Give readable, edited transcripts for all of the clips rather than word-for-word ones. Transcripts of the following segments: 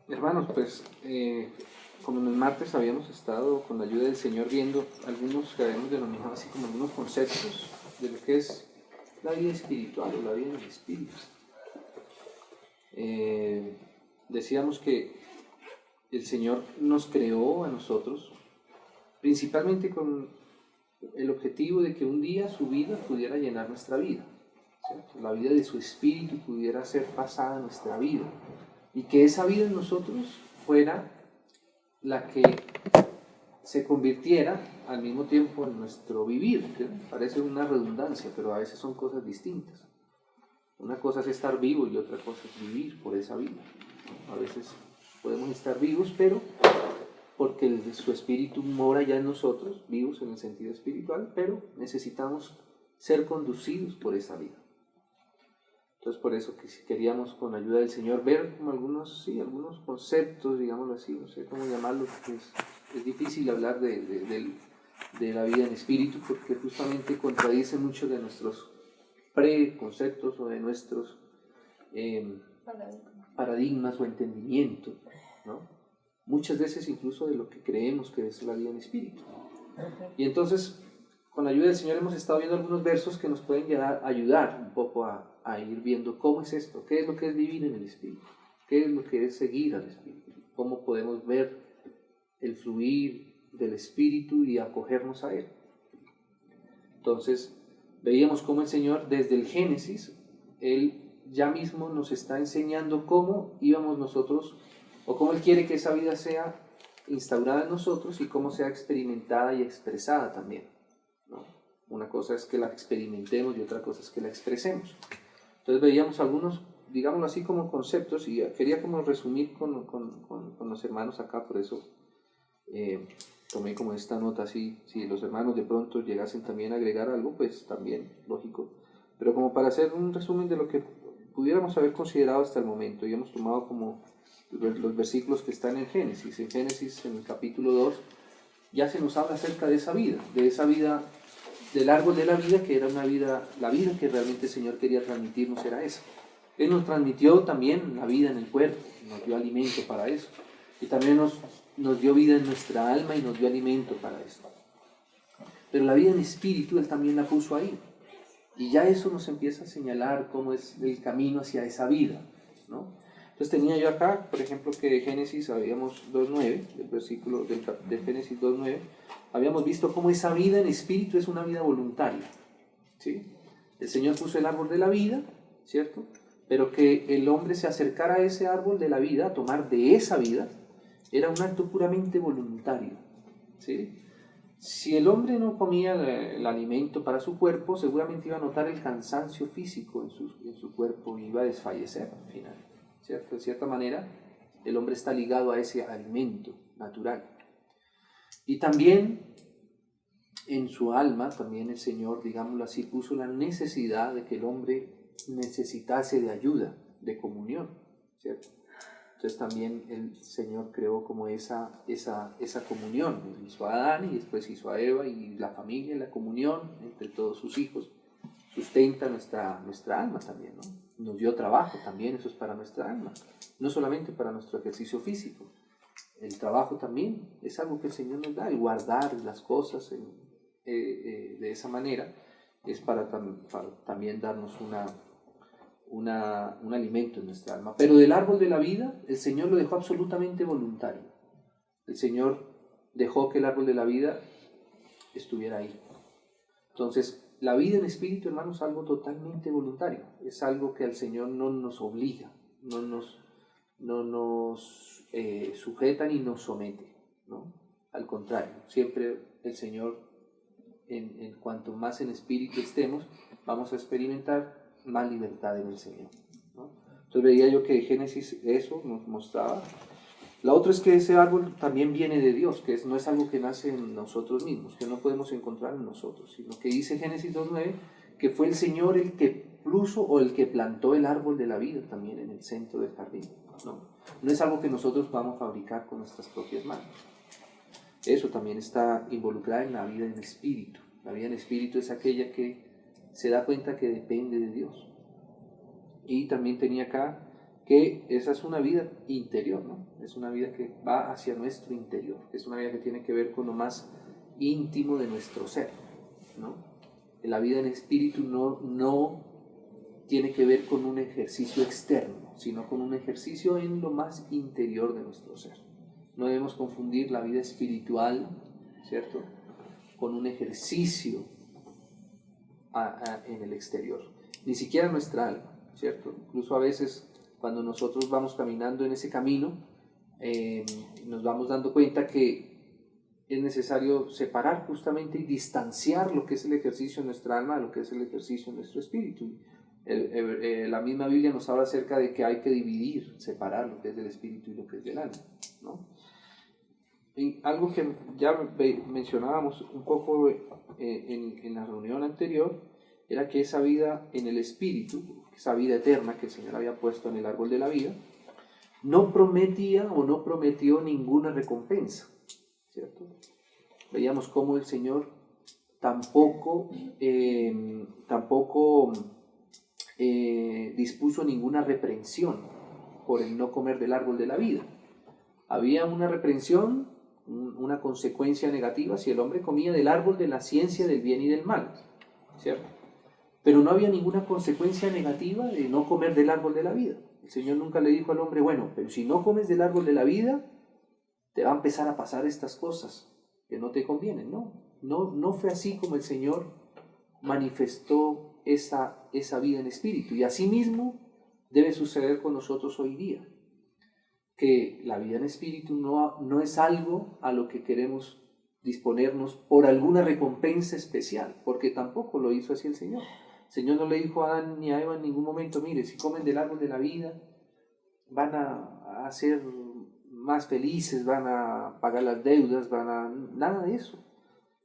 Hermanos, pues como en el martes habíamos estado con la ayuda del Señor viendo algunos que habíamos denominado así como algunos conceptos de lo que es la vida espiritual o la vida en el espíritu. Decíamos que el Señor nos creó a nosotros principalmente con el objetivo de que un día su vida pudiera llenar nuestra vida, ¿cierto? La vida de su espíritu pudiera ser pasada a nuestra vida y que esa vida en nosotros fuera la que se convirtiera al mismo tiempo en nuestro vivir, que parece una redundancia, pero a veces son cosas distintas. Una cosa es estar vivo y otra cosa es vivir por esa vida. A veces podemos estar vivos, pero porque su espíritu mora ya en nosotros, vivos en el sentido espiritual, pero necesitamos ser conducidos por esa vida. Entonces por eso que queríamos con la ayuda del Señor ver como algunos conceptos, digámoslo así, no sé cómo llamarlos, es difícil hablar de la vida en espíritu porque justamente contradice mucho de nuestros preconceptos o de nuestros paradigmas o entendimiento, ¿no? Muchas veces incluso de lo que creemos que es la vida en espíritu. Y entonces, con la ayuda del Señor hemos estado viendo algunos versos que nos pueden ayudar un poco a ir viendo cómo es esto, qué es lo que es vivir en el espíritu, qué es lo que es seguir al espíritu, cómo podemos ver el fluir del espíritu y acogernos a él. Entonces, veíamos cómo el Señor desde el Génesis, él ya mismo nos está enseñando cómo íbamos nosotros, o cómo Él quiere que esa vida sea instaurada en nosotros y cómo sea experimentada y expresada también, ¿no? Una cosa es que la experimentemos y otra cosa es que la expresemos. Entonces veíamos algunos, digámoslo así, como conceptos, y quería como resumir con los hermanos acá, por eso tomé como esta nota así, si los hermanos de pronto llegasen también a agregar algo, pues también, lógico, pero como para hacer un resumen de lo que pudiéramos haber considerado hasta el momento, y hemos tomado como los versículos que están en Génesis. En Génesis, en el capítulo 2, ya se nos habla acerca de esa vida, del árbol de la vida, que era una vida, la vida que realmente el Señor quería transmitirnos era esa. Él nos transmitió también la vida en el cuerpo, nos dio alimento para eso, y también nos dio vida en nuestra alma y nos dio alimento para eso. Pero la vida en espíritu Él también la puso ahí, y ya eso nos empieza a señalar cómo es el camino hacia esa vida, ¿no? Entonces tenía yo acá, por ejemplo, que de Génesis habíamos 2.9, el versículo de Génesis 2.9, habíamos visto cómo esa vida en espíritu es una vida voluntaria, ¿sí? El Señor puso el árbol de la vida, ¿cierto? Pero que el hombre se acercara a ese árbol de la vida, a tomar de esa vida, era un acto puramente voluntario, ¿sí? Si el hombre no comía el alimento para su cuerpo, seguramente iba a notar el cansancio físico en su cuerpo y iba a desfallecer al final, ¿cierto? De cierta manera, el hombre está ligado a ese alimento natural. Y también en su alma, también el Señor, digámoslo así, puso la necesidad de que el hombre necesitase de ayuda, de comunión, ¿cierto? Entonces también el Señor creó como esa comunión. Hizo a Adán y después hizo a Eva y la familia, la comunión entre todos sus hijos. Sustenta nuestra alma también, ¿no? Nos dio trabajo también, eso es para nuestra alma. No solamente para nuestro ejercicio físico. El trabajo también es algo que el Señor nos da. El guardar las cosas de esa manera es para también darnos un alimento en nuestra alma. Pero del árbol de la vida, el Señor lo dejó absolutamente voluntario. El Señor dejó que el árbol de la vida estuviera ahí. Entonces, la vida en espíritu, hermanos, es algo totalmente voluntario. Es algo que al Señor no nos obliga, no nos sujeta ni nos somete, ¿no? Al contrario, siempre el Señor, en cuanto más en espíritu estemos, vamos a experimentar más libertad en el Señor, ¿no? Entonces veía yo que Génesis eso nos mostraba. La otra es que ese árbol también viene de Dios, que no es algo que nace en nosotros mismos, que no podemos encontrar en nosotros, sino que dice Génesis 2.9 que fue el Señor el que puso o el que plantó el árbol de la vida también en el centro del jardín, ¿no? No es algo que nosotros podamos fabricar con nuestras propias manos. Eso también está involucrado en la vida en espíritu. La vida en espíritu es aquella que se da cuenta que depende de Dios. Y también tenía acá que esa es una vida interior, ¿no? Es una vida que va hacia nuestro interior, es una vida que tiene que ver con lo más íntimo de nuestro ser, ¿no? La vida en espíritu no tiene que ver con un ejercicio externo, sino con un ejercicio en lo más interior de nuestro ser. No debemos confundir la vida espiritual, ¿cierto?, con un ejercicio en el exterior. Ni siquiera nuestra alma, ¿cierto? Incluso a veces cuando nosotros vamos caminando en ese camino, nos vamos dando cuenta que es necesario separar justamente y distanciar lo que es el ejercicio en nuestra alma de lo que es el ejercicio en nuestro espíritu. La misma Biblia nos habla acerca de que hay que dividir, separar lo que es del espíritu y lo que es del alma, ¿no? Y algo que ya mencionábamos un poco en la reunión anterior, era que esa vida en el espíritu, esa vida eterna que el Señor había puesto en el árbol de la vida, no prometía o no prometió ninguna recompensa, ¿cierto? Veíamos cómo el Señor tampoco dispuso ninguna reprensión por el no comer del árbol de la vida. Había una reprensión, una consecuencia negativa si el hombre comía del árbol de la ciencia del bien y del mal, ¿cierto? Pero no había ninguna consecuencia negativa de no comer del árbol de la vida. El Señor nunca le dijo al hombre, bueno, pero si no comes del árbol de la vida, te va a empezar a pasar estas cosas que no te convienen. No fue así como el Señor manifestó esa vida en espíritu. Y asimismo debe suceder con nosotros hoy día, que la vida en espíritu no es algo a lo que queremos disponernos por alguna recompensa especial, porque tampoco lo hizo así el Señor. El Señor no le dijo a Adán ni a Eva en ningún momento, mire, si comen del árbol de la vida, van a ser más felices, van a pagar las deudas, nada de eso.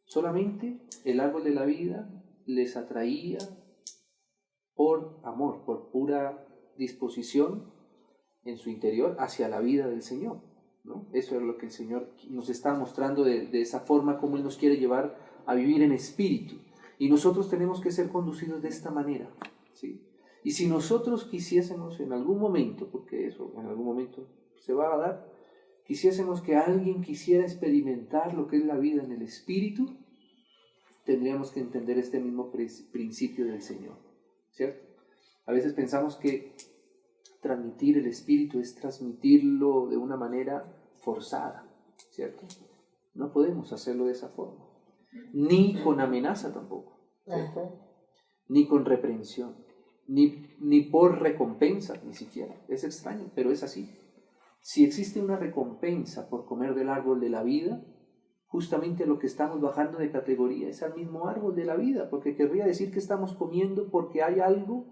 Solamente el árbol de la vida les atraía por amor, por pura disposición en su interior hacia la vida del Señor, ¿no? Eso es lo que el Señor nos está mostrando de esa forma como Él nos quiere llevar a vivir en espíritu. Y nosotros tenemos que ser conducidos de esta manera, ¿sí? Y si nosotros quisiésemos en algún momento, porque eso en algún momento se va a dar, quisiésemos que alguien quisiera experimentar lo que es la vida en el espíritu, tendríamos que entender este mismo principio del Señor, ¿cierto? A veces pensamos que transmitir el espíritu es transmitirlo de una manera forzada, ¿cierto? No podemos hacerlo de esa forma, ni con amenaza tampoco, ¿cierto? Ni con reprensión, ni por recompensa, ni siquiera. Es extraño, pero es así. Si existe una recompensa por comer del árbol de la vida, justamente lo que estamos bajando de categoría es al mismo árbol de la vida, porque querría decir que estamos comiendo porque hay algo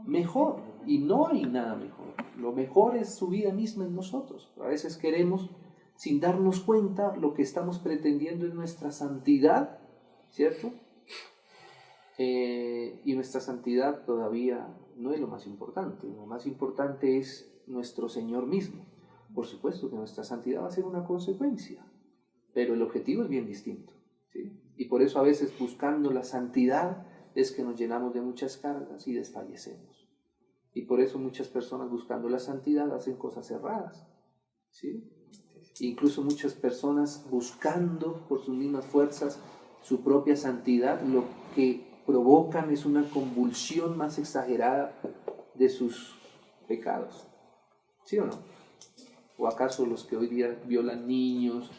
mejor, y no hay nada mejor. Lo mejor es su vida misma en nosotros. A veces queremos, sin darnos cuenta, lo que estamos pretendiendo es nuestra santidad, ¿cierto? Y nuestra santidad todavía no es lo más importante. Lo más importante es nuestro Señor mismo. Por supuesto que nuestra santidad va a ser una consecuencia, pero el objetivo es bien distinto, ¿sí? Y por eso a veces buscando la santidad es que nos llenamos de muchas cargas y desfallecemos. Y por eso muchas personas buscando la santidad hacen cosas erradas, ¿sí? Incluso muchas personas buscando por sus mismas fuerzas su propia santidad, lo que provocan es una convulsión más exagerada de sus pecados. ¿Sí o no? ¿O acaso los que hoy día violan niños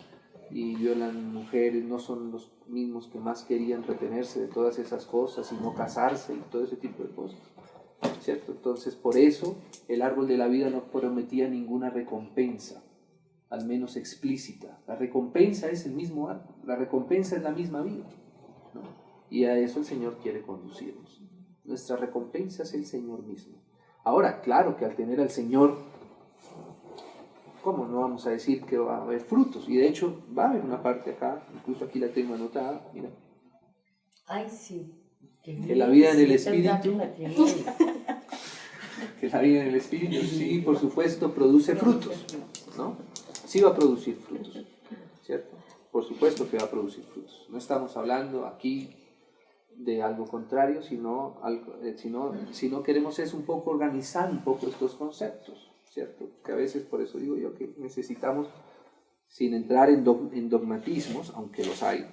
y violan mujeres no son los mismos que más querían retenerse de todas esas cosas y no casarse y todo ese tipo de cosas? ¿Cierto? Entonces, por eso el árbol de la vida no prometía ninguna recompensa, al menos explícita. La recompensa es el mismo árbol, la recompensa es la misma vida, ¿no? Y a eso el Señor quiere conducirnos. Nuestra recompensa es el Señor mismo. Ahora, claro que al tener al Señor, ¿cómo no vamos a decir que va a haber frutos? Y de hecho va a haber una parte acá, incluso aquí la tengo anotada, mira. Ay, sí. Que la vida en el Espíritu, que la vida en el Espíritu sí, por supuesto, produce frutos, ¿no? Sí va a producir frutos, ¿cierto? Por supuesto que va a producir frutos. No estamos hablando aquí de algo contrario, sino queremos es un poco organizar un poco estos conceptos, ¿cierto? Que a veces, por eso digo yo, que necesitamos, sin entrar en dogmatismos, aunque los hay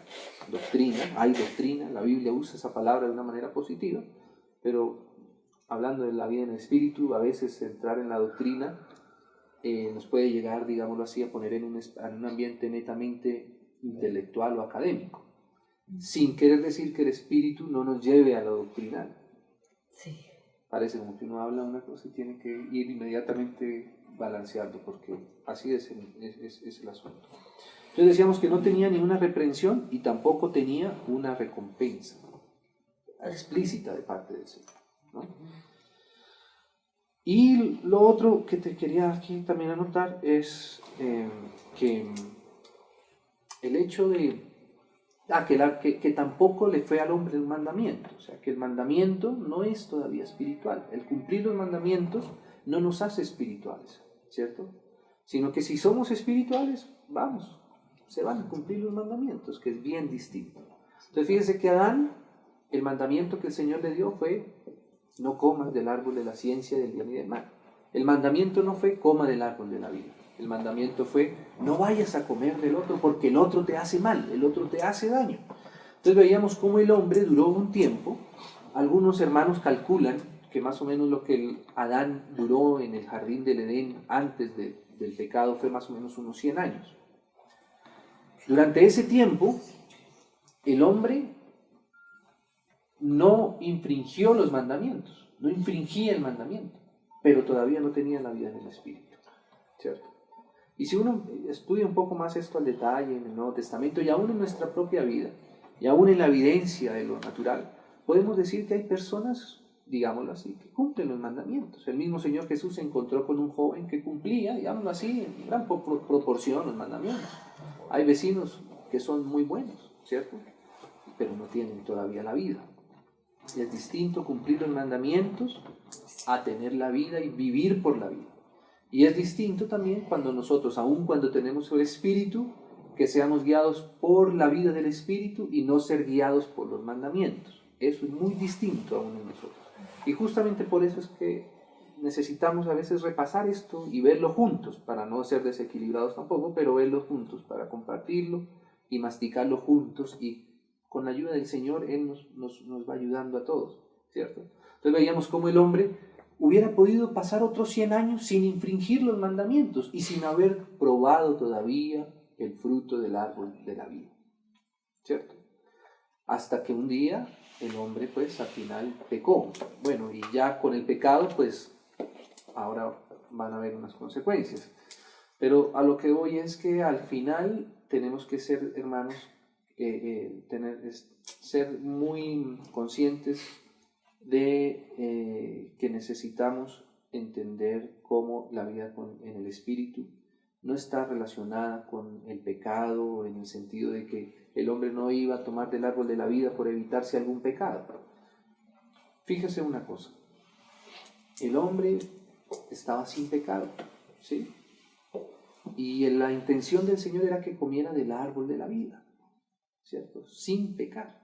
doctrina, la Biblia usa esa palabra de una manera positiva, pero hablando de la vida en el espíritu, a veces entrar en la doctrina nos puede llegar, digámoslo así, a poner en un ambiente netamente intelectual o académico, sin querer decir que el espíritu no nos lleve a lo doctrinal. Sí. Parece como que uno habla una cosa y tiene que ir inmediatamente balanceando, porque así es el asunto. Entonces decíamos que no tenía ni una reprensión y tampoco tenía una recompensa explícita de parte del Señor, ¿no? Y lo otro que te quería aquí también anotar es que el hecho de que tampoco le fue al hombre el mandamiento, o sea, que el mandamiento no es todavía espiritual. El cumplir los mandamientos no nos hace espirituales, ¿cierto? Sino que si somos espirituales, se van a cumplir los mandamientos, que es bien distinto. Entonces fíjense que Adán, el mandamiento que el Señor le dio fue: no comas del árbol de la ciencia del bien y del mal. El mandamiento no fue: coma del árbol de la vida. El mandamiento fue: no vayas a comer del otro porque el otro te hace mal, el otro te hace daño. Entonces veíamos cómo el hombre duró un tiempo. Algunos hermanos calculan que más o menos lo que Adán duró en el jardín del Edén antes del pecado fue más o menos unos 100 años. Durante ese tiempo, el hombre no infringió los mandamientos, no infringía el mandamiento, pero todavía no tenía la vida en el Espíritu, ¿cierto? Y si uno estudia un poco más esto al detalle en el Nuevo Testamento, y aún en nuestra propia vida, y aún en la evidencia de lo natural, podemos decir que hay personas, digámoslo así, que cumplen los mandamientos. El mismo Señor Jesús se encontró con un joven que cumplía, digámoslo así, en gran proporción los mandamientos. Hay vecinos que son muy buenos, ¿cierto? Pero no tienen todavía la vida. Es distinto cumplir los mandamientos a tener la vida y vivir por la vida. Y es distinto también cuando nosotros, aun cuando tenemos el Espíritu, que seamos guiados por la vida del Espíritu y no ser guiados por los mandamientos. Eso es muy distinto aún en nosotros. Y justamente por eso es que necesitamos a veces repasar esto y verlo juntos, para no ser desequilibrados tampoco, pero verlo juntos, para compartirlo y masticarlo juntos, y con la ayuda del Señor Él nos va ayudando a todos, ¿cierto? Entonces veíamos cómo el hombre hubiera podido pasar otros 100 años sin infringir los mandamientos y sin haber probado todavía el fruto del árbol de la vida, ¿cierto? Hasta que un día el hombre pues al final pecó. Bueno, y ya con el pecado pues ahora van a haber unas consecuencias. Pero a lo que voy es que al final tenemos que ser, hermanos, ser muy conscientes de que necesitamos entender cómo la vida en el Espíritu no está relacionada con el pecado, en el sentido de que el hombre no iba a tomar del árbol de la vida por evitarse algún pecado. Fíjese una cosa, el hombre estaba sin pecado, ¿sí? Y la intención del Señor era que comiera del árbol de la vida, ¿cierto? Sin pecar,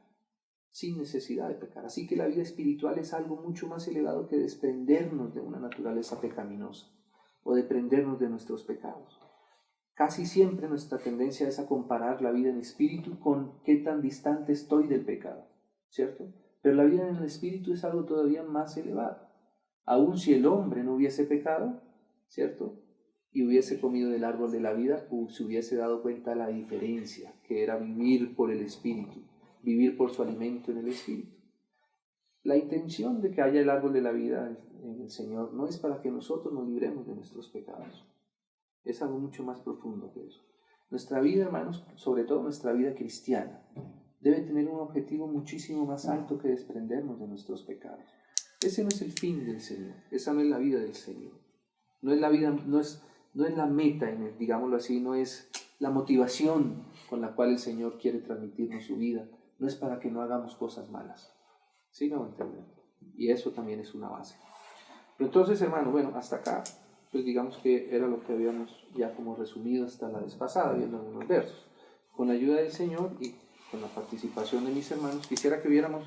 sin necesidad de pecar. Así que la vida espiritual es algo mucho más elevado que desprendernos de una naturaleza pecaminosa o desprendernos de nuestros pecados. Casi siempre nuestra tendencia es a comparar la vida en espíritu con qué tan distante estoy del pecado, ¿cierto? Pero la vida en el espíritu es algo todavía más elevado. Aun si el hombre no hubiese pecado, ¿cierto?, y hubiese comido del árbol de la vida, se hubiese dado cuenta de la diferencia, que era vivir por el Espíritu, vivir por su alimento en el Espíritu. La intención de que haya el árbol de la vida en el Señor no es para que nosotros nos libremos de nuestros pecados. Es algo mucho más profundo que eso. Nuestra vida, hermanos, sobre todo nuestra vida cristiana, debe tener un objetivo muchísimo más alto que desprendernos de nuestros pecados. Ese no es el fin del Señor, esa no es la vida del Señor. No es la vida, no es la meta, digámoslo así, no es la motivación con la cual el Señor quiere transmitirnos su vida, no es para que no hagamos cosas malas. ¿Sí me van a entender? Y eso también es una base. Pero entonces, hermano, bueno, hasta acá, pues digamos que era lo que habíamos ya como resumido hasta la vez pasada, viendo algunos versos. Con la ayuda del Señor y con la participación de mis hermanos, quisiera que viéramos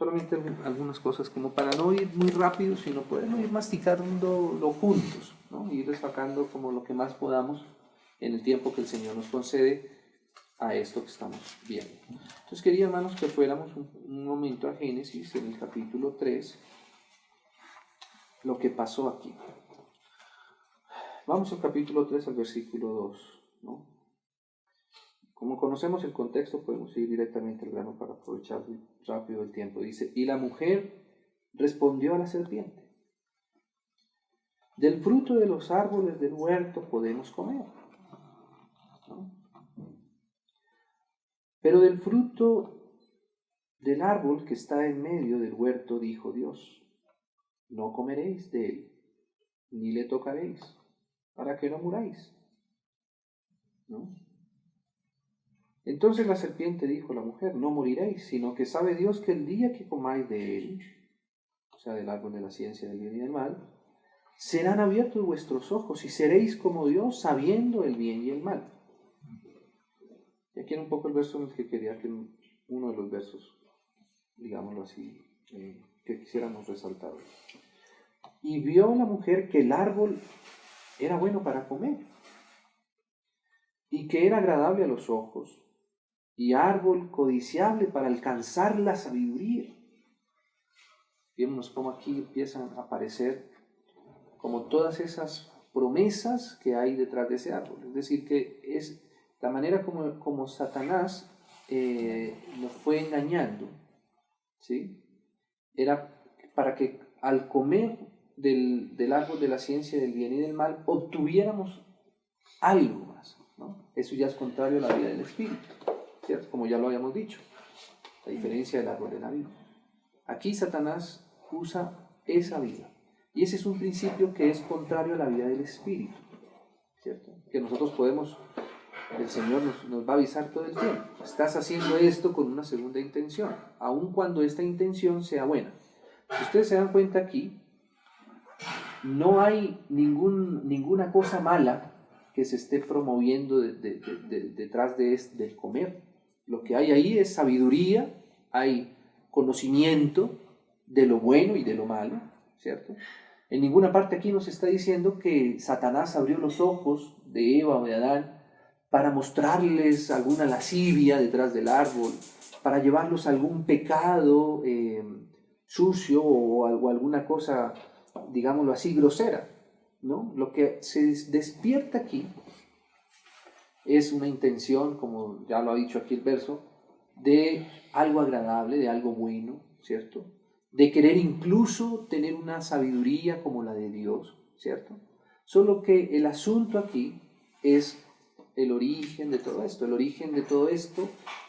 solamente algunas cosas como para no ir muy rápido, sino poder ir masticándolo juntos, ¿no? Ir destacando como lo que más podamos en el tiempo que el Señor nos concede a esto que estamos viendo. Entonces quería, hermanos, que fuéramos un momento a Génesis, en el capítulo 3, lo que pasó aquí. Vamos al capítulo 3, al versículo 2, ¿no? Como conocemos el contexto, podemos ir directamente al grano para aprovechar rápido el tiempo. Dice, y la mujer respondió a la serpiente, del fruto de los árboles del huerto podemos comer, ¿no? Pero del fruto del árbol que está en medio del huerto, dijo Dios, no comeréis de él, ni le tocaréis, para que no muráis, ¿no? Entonces la serpiente dijo a la mujer, no moriréis, sino que sabe Dios que el día que comáis de él, o sea, del árbol de la ciencia del bien y del mal, serán abiertos vuestros ojos y seréis como Dios, sabiendo el bien y el mal. Y aquí era un poco el verso en el que quería que uno de los versos, digámoslo así, que quisiéramos resaltar. Y vio la mujer que el árbol era bueno para comer, y que era agradable a los ojos, y árbol codiciable para alcanzar la sabiduría. Fíjense cómo aquí empiezan a aparecer como todas esas promesas que hay detrás de ese árbol. Es decir, que es la manera como Satanás nos fue engañando, ¿sí? Era para que al comer del árbol de la ciencia del bien y del mal obtuviéramos algo más, ¿no? Eso ya es contrario a la vida del Espíritu, ¿cierto? Como ya lo habíamos dicho, la diferencia del árbol de la vida. Aquí Satanás usa esa vida. Y ese es un principio que es contrario a la vida del Espíritu, ¿cierto? Que nosotros podemos, el Señor nos va a avisar todo el tiempo. Estás haciendo esto con una segunda intención, aun cuando esta intención sea buena. Si ustedes se dan cuenta aquí, no hay ninguna cosa mala que se esté promoviendo detrás del comer. Lo que hay ahí es sabiduría, hay conocimiento de lo bueno y de lo malo, ¿cierto? En ninguna parte aquí nos está diciendo que Satanás abrió los ojos de Eva o de Adán para mostrarles alguna lascivia detrás del árbol, para llevarlos a algún pecado sucio o alguna cosa, digámoslo así, grosera, ¿no? Lo que se despierta aquí es una intención, como ya lo ha dicho aquí el verso, de algo agradable, de algo bueno, ¿cierto? De querer incluso tener una sabiduría como la de Dios, ¿cierto? Solo que el asunto aquí es el origen de todo esto. El origen de todo esto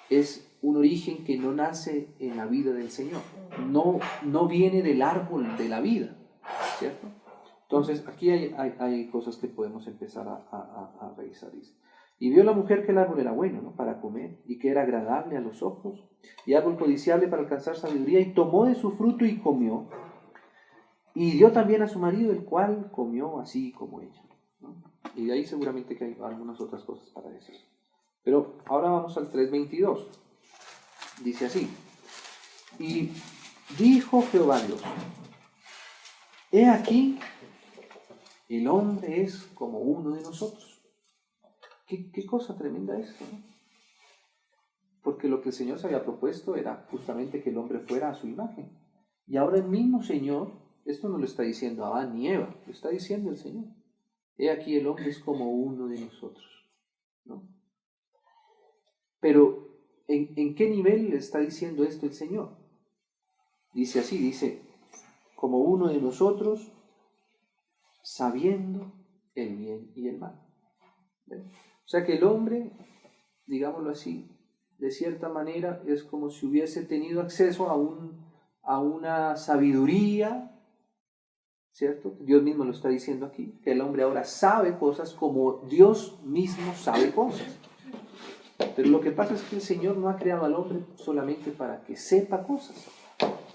es un origen que no nace en la vida del Señor, no viene del árbol de la vida, ¿cierto? Entonces, aquí hay cosas que podemos empezar a revisar. Y vio la mujer que el árbol era bueno, ¿no?, para comer, y que era agradable a los ojos, y árbol codiciable para alcanzar sabiduría, y tomó de su fruto y comió, y dio también a su marido, el cual comió así como ella, ¿no? Y de ahí seguramente que hay algunas otras cosas para decir. Pero ahora vamos al 3:22. Dice así: y dijo Jehová Dios, he aquí, el hombre es como uno de nosotros. ¿Qué cosa tremenda esto, ¿no? Porque lo que el Señor se había propuesto era justamente que el hombre fuera a su imagen. Y ahora el mismo Señor, esto no lo está diciendo Adán ni Eva, lo está diciendo el Señor. He aquí, el hombre es como uno de nosotros, ¿no? Pero, ¿en qué nivel le está diciendo esto el Señor? Dice así, dice, como uno de nosotros, sabiendo el bien y el mal. ¿Ven? O sea que el hombre, digámoslo así, de cierta manera es como si hubiese tenido acceso a una sabiduría, ¿cierto? Dios mismo lo está diciendo aquí, que el hombre ahora sabe cosas como Dios mismo sabe cosas. Pero lo que pasa es que el Señor no ha creado al hombre solamente para que sepa cosas,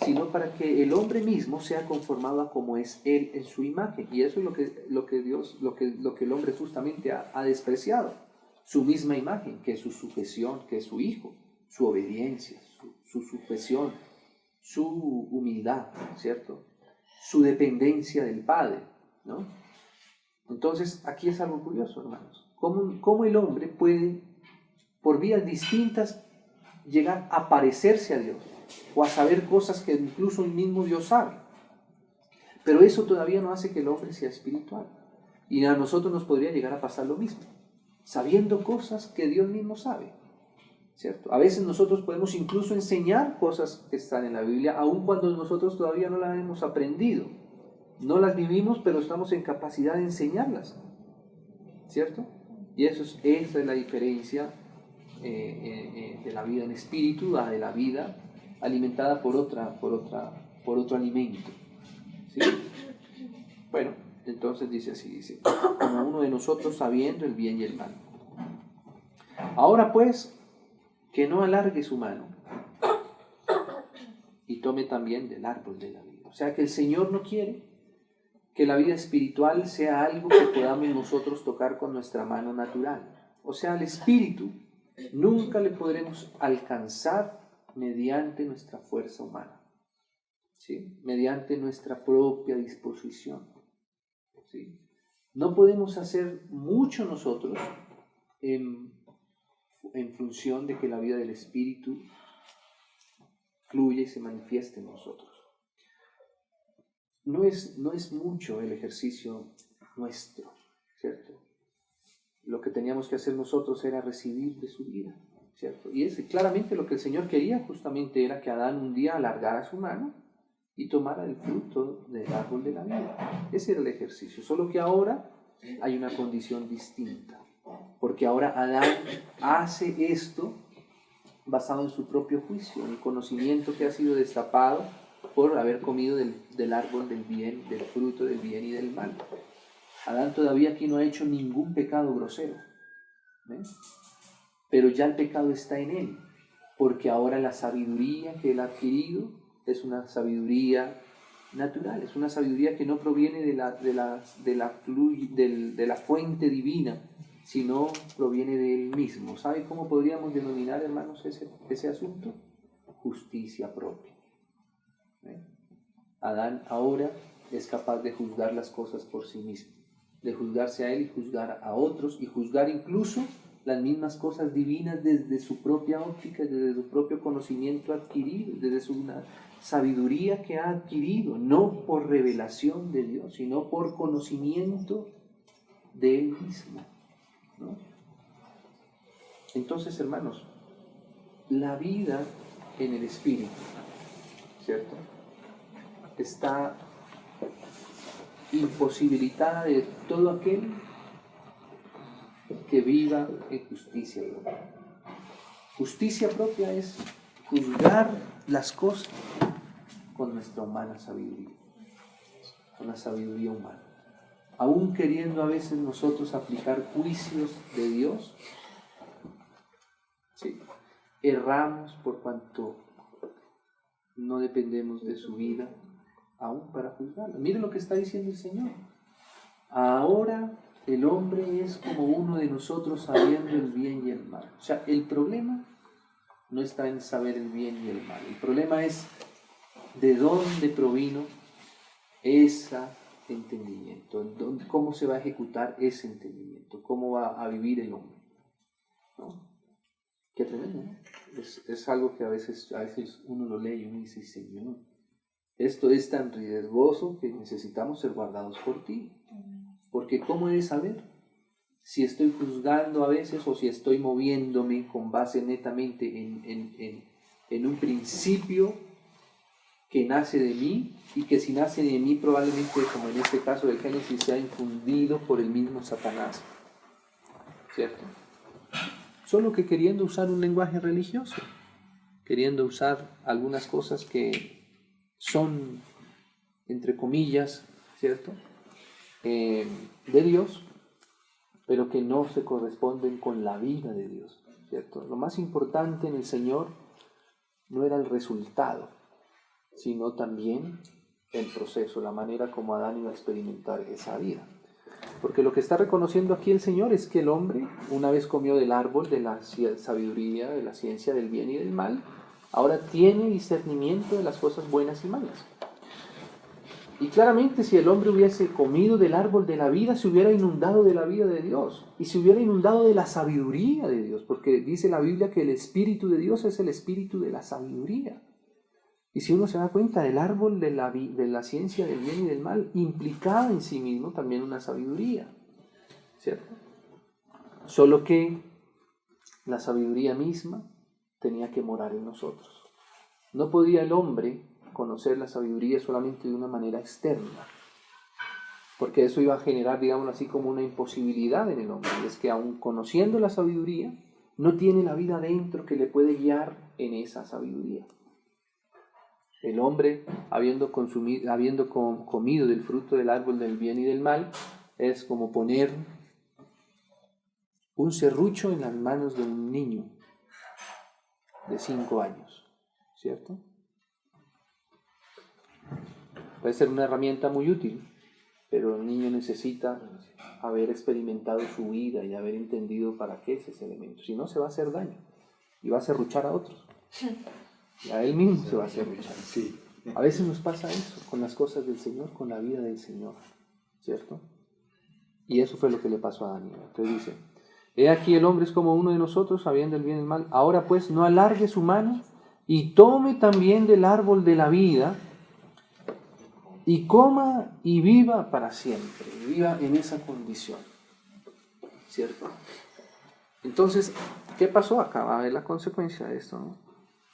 sino para que el hombre mismo sea conformado a como es Él en su imagen. Y eso es lo que el hombre justamente ha despreciado. Su misma imagen, que es su sujeción, que es su hijo, su obediencia, su sujeción, su humildad, ¿cierto? Su dependencia del Padre, ¿no? Entonces, aquí es algo curioso, hermanos. ¿Cómo el hombre puede, por vías distintas, llegar a parecerse a Dios o a saber cosas que incluso el mismo Dios sabe? Pero eso todavía no hace que el hombre sea espiritual. Y a nosotros nos podría llegar a pasar lo mismo, sabiendo cosas que Dios mismo sabe, ¿cierto? A veces nosotros podemos incluso enseñar cosas que están en la Biblia, aun cuando nosotros todavía no las hemos aprendido. No las vivimos, pero estamos en capacidad de enseñarlas, ¿cierto? Y esa es la diferencia de la vida en espíritu a de la vida alimentada por otro alimento, ¿sí? Bueno, entonces dice, como uno de nosotros sabiendo el bien y el mal. Ahora pues, que no alargue su mano y tome también del árbol de la vida. O sea que el Señor no quiere que la vida espiritual sea algo que podamos nosotros tocar con nuestra mano natural. O sea, al espíritu nunca le podremos alcanzar mediante nuestra fuerza humana, ¿sí? Mediante nuestra propia disposición, ¿sí? No podemos hacer mucho nosotros en función de que la vida del espíritu fluya y se manifieste en nosotros. No es mucho el ejercicio nuestro, ¿cierto? Lo que teníamos que hacer nosotros era recibir de su vida, ¿cierto? Y claramente lo que el Señor quería justamente era que Adán un día alargara su mano y tomara el fruto del árbol de la vida. Ese era el ejercicio, solo que ahora hay una condición distinta, porque ahora Adán hace esto basado en su propio juicio, en el conocimiento que ha sido destapado por haber comido del árbol del bien, del fruto del bien y del mal. Adán todavía aquí no ha hecho ningún pecado grosero, ¿ves? Pero ya el pecado está en él, porque ahora la sabiduría que él ha adquirido es una sabiduría natural, es una sabiduría que no proviene de la fuente divina, sino proviene de él mismo. ¿Sabe cómo podríamos denominar, hermanos, ese asunto? Justicia propia. Adán ahora es capaz de juzgar las cosas por sí mismo, de juzgarse a él y juzgar a otros, y juzgar incluso las mismas cosas divinas desde su propia óptica, desde su propio conocimiento adquirido, desde su sabiduría que ha adquirido, no por revelación de Dios, sino por conocimiento de él mismo, ¿no? Entonces, hermanos, la vida en el Espíritu, ¿cierto?, está imposibilitada de todo aquel que viva en justicia propia. Justicia propia es juzgar las cosas con nuestra humana sabiduría, con la sabiduría humana. Aún queriendo a veces nosotros aplicar juicios de Dios, ¿sí?, erramos por cuanto no dependemos de su vida aún para juzgarla. Miren lo que está diciendo el Señor. Ahora el hombre es como uno de nosotros sabiendo el bien y el mal. O sea, el problema no está en saber el bien y el mal. El problema es de dónde provino ese entendimiento, cómo se va a ejecutar ese entendimiento, cómo va a vivir el hombre, ¿no? Qué tremendo, ¿no? Es algo que a veces uno lo lee y uno dice, Señor, esto es tan riesgoso que necesitamos ser guardados por ti. Porque ¿cómo he de saber si estoy juzgando a veces o si estoy moviéndome con base netamente en un principio que nace de mí y que si nace de mí probablemente, como en este caso del Génesis, sea infundido por el mismo Satanás, ¿cierto? Solo que queriendo usar un lenguaje religioso, queriendo usar algunas cosas que son, entre comillas, ¿cierto?, de Dios, pero que no se corresponden con la vida de Dios, ¿cierto? Lo más importante en el Señor no era el resultado, sino también el proceso, la manera como Adán iba a experimentar esa vida. Porque lo que está reconociendo aquí el Señor es que el hombre, una vez comió del árbol de la sabiduría, de la ciencia del bien y del mal, ahora tiene discernimiento de las cosas buenas y malas. Y claramente si el hombre hubiese comido del árbol de la vida, se hubiera inundado de la vida de Dios y se hubiera inundado de la sabiduría de Dios, porque dice la Biblia que el Espíritu de Dios es el Espíritu de la sabiduría. Y si uno se da cuenta, el árbol de la ciencia del bien y del mal implicaba en sí mismo también una sabiduría, ¿cierto? Solo que la sabiduría misma tenía que morar en nosotros. No podía el hombre conocer la sabiduría solamente de una manera externa, porque eso iba a generar, digamos así, como una imposibilidad en el hombre. Y es que aun conociendo la sabiduría, no tiene la vida dentro que le puede guiar en esa sabiduría. El hombre, habiendo comido del fruto del árbol del bien y del mal, es como poner un serrucho en las manos de un niño de 5 años, ¿cierto? Puede ser una herramienta muy útil, pero el niño necesita haber experimentado su vida y haber entendido para qué es ese elemento. Si no, se va a hacer daño y va a serruchar a otros. Y a él mismo se va a serruchar. Sí. A veces nos pasa eso con las cosas del Señor, con la vida del Señor, ¿cierto? Y eso fue lo que le pasó a Daniel. Entonces dice, he aquí el hombre es como uno de nosotros, sabiendo el bien y el mal. Ahora pues no alargue su mano y tome también del árbol de la vida y coma y viva para siempre. Y viva en esa condición, ¿cierto? Entonces, ¿qué pasó acá? Va a ver la consecuencia de esto, ¿no?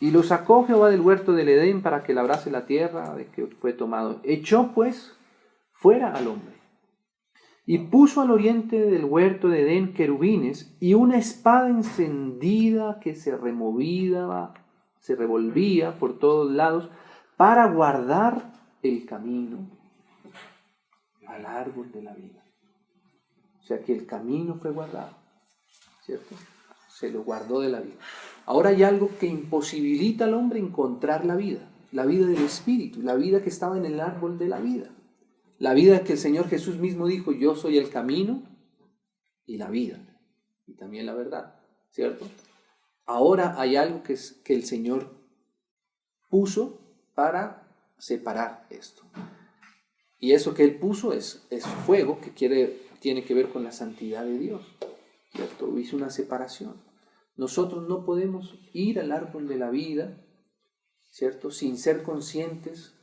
Y lo sacó Jehová del huerto del Edén para que labrase la tierra de que fue tomado. Echó pues fuera al hombre. Y puso al oriente del huerto de Edén querubines y una espada encendida que se revolvía por todos lados para guardar el camino al árbol de la vida. O sea que el camino fue guardado, ¿cierto? Se lo guardó de la vida. Ahora hay algo que imposibilita al hombre encontrar la vida del Espíritu, la vida que estaba en el árbol de la vida. La vida que el Señor Jesús mismo dijo, yo soy el camino y la vida, y también la verdad, ¿cierto? Ahora hay algo que el Señor puso para separar esto. Y eso que Él puso es fuego, que tiene que ver con la santidad de Dios, ¿cierto? Hizo una separación. Nosotros no podemos ir al árbol de la vida, ¿cierto? Sin ser conscientes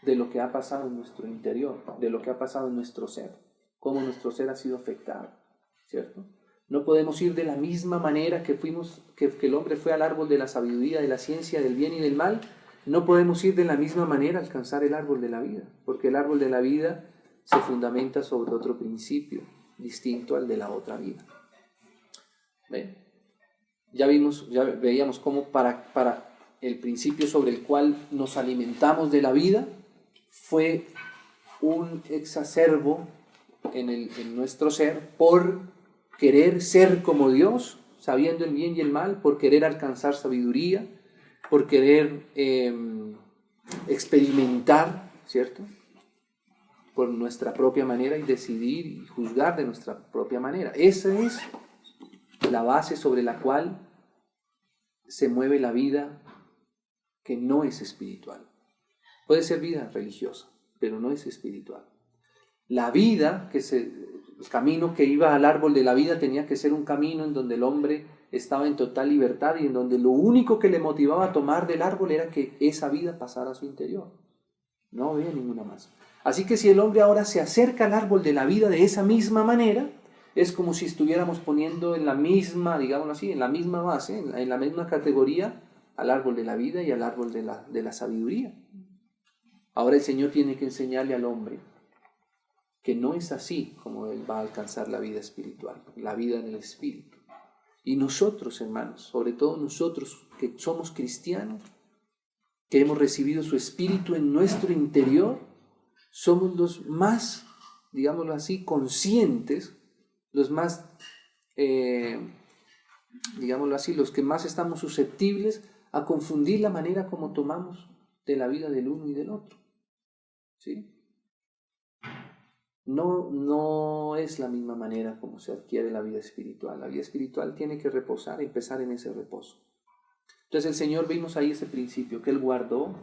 de lo que ha pasado en nuestro interior, de lo que ha pasado en nuestro ser, cómo nuestro ser ha sido afectado, ¿cierto? No podemos ir de la misma manera que el hombre fue al árbol de la sabiduría, de la ciencia, del bien y del mal. No podemos ir de la misma manera a alcanzar el árbol de la vida, porque el árbol de la vida se fundamenta sobre otro principio, distinto al de la otra vida. ¿Ven? Ya veíamos cómo para el principio sobre el cual nos alimentamos de la vida fue un exacerbo en nuestro ser por querer ser como Dios, sabiendo el bien y el mal, por querer alcanzar sabiduría, por querer experimentar, ¿cierto? Por nuestra propia manera y decidir y juzgar de nuestra propia manera. Esa es la base sobre la cual se mueve la vida que no es espiritual. Puede ser vida religiosa, pero no es espiritual. La vida, el camino que iba al árbol de la vida tenía que ser un camino en donde el hombre estaba en total libertad y en donde lo único que le motivaba a tomar del árbol era que esa vida pasara a su interior. No había ninguna más. Así que si el hombre ahora se acerca al árbol de la vida de esa misma manera, es como si estuviéramos poniendo en la misma, digámoslo así, en la misma base, en la misma categoría, al árbol de la vida y al árbol de la sabiduría. Ahora el Señor tiene que enseñarle al hombre que no es así como él va a alcanzar la vida espiritual, la vida en el Espíritu. Y nosotros, hermanos, sobre todo nosotros que somos cristianos, que hemos recibido su Espíritu en nuestro interior, somos los más, digámoslo así, conscientes, los más, digámoslo así, los que más estamos susceptibles a confundir la manera como tomamos de la vida del uno y del otro. ¿Sí? No es la misma manera como se adquiere la vida espiritual. La vida espiritual tiene que reposar, empezar en ese reposo. Entonces el Señor, vimos ahí ese principio que Él guardó.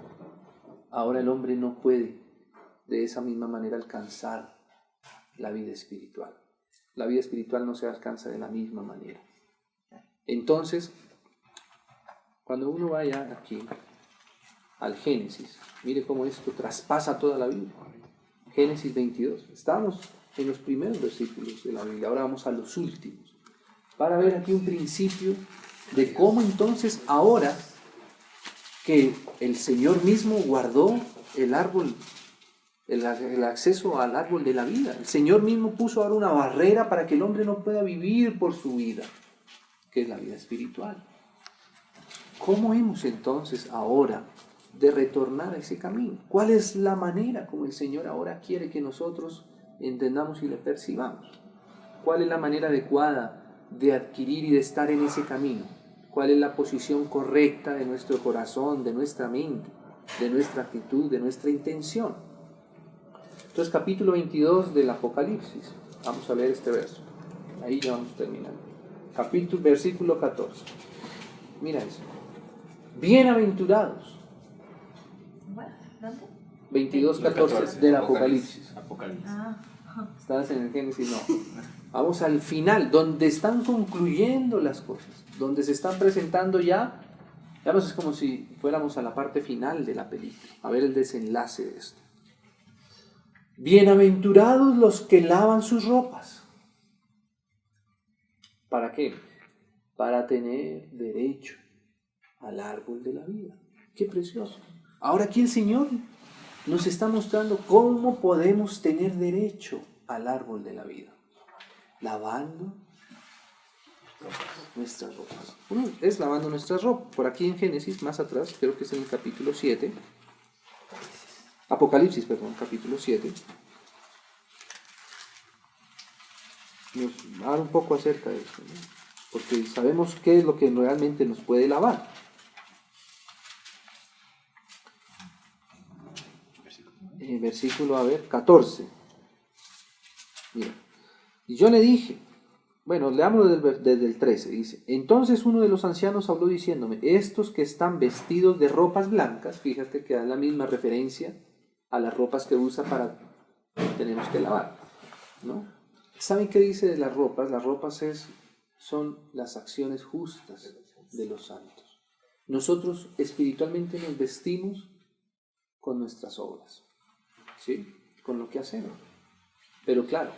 Ahora el hombre no puede de esa misma manera alcanzar la vida espiritual. La vida espiritual no se alcanza de la misma manera. Entonces, cuando uno vaya aquí al Génesis, mire cómo esto traspasa toda la Biblia. Génesis 22. Estábamos en los primeros versículos de la Biblia, ahora vamos a los últimos, para ver aquí un principio de cómo entonces ahora que el Señor mismo guardó el árbol, el acceso al árbol de la vida. El Señor mismo puso ahora una barrera para que el hombre no pueda vivir por su vida, que es la vida espiritual. ¿Cómo hemos entonces ahora de retornar a ese camino? ¿Cuál es la manera como el Señor ahora quiere que nosotros entendamos y le percibamos? ¿Cuál es la manera adecuada de adquirir y de estar en ese camino? ¿Cuál es la posición correcta de nuestro corazón, de nuestra mente, de nuestra actitud, de nuestra intención? Entonces, capítulo 22 del Apocalipsis. Vamos a leer este verso. Ahí ya vamos terminando. Versículo 14. Mira eso. Bienaventurados. ¿Dónde? 22:14 del Apocalipsis. Ah, ¿Estás en el Génesis? No. Vamos al final, donde están concluyendo las cosas, donde se están presentando ya. Digamos, es como si fuéramos a la parte final de la película, a ver el desenlace de esto. Bienaventurados los que lavan sus ropas. ¿Para qué? Para tener derecho al árbol de la vida. ¡Qué precioso! Ahora aquí el Señor nos está mostrando cómo podemos tener derecho al árbol de la vida. Lavando nuestras ropas. Uno es lavando nuestras ropas. Por aquí en Génesis, más atrás, creo que es en el capítulo 7. Apocalipsis, perdón, capítulo 7. Nos habla un poco acerca de eso, ¿no? Porque sabemos qué es lo que realmente nos puede lavar. Versículo, 14. Mira. Y yo le dije, bueno, leámoslo desde el 13, dice: entonces uno de los ancianos habló diciéndome, estos que están vestidos de ropas blancas, fíjate que da la misma referencia a las ropas que usa para tenemos que lavar, ¿no? ¿Saben qué dice de las ropas? Las ropas son las acciones justas de los santos. Nosotros espiritualmente nos vestimos con nuestras obras, ¿sí? Con lo que hacemos. Pero claro,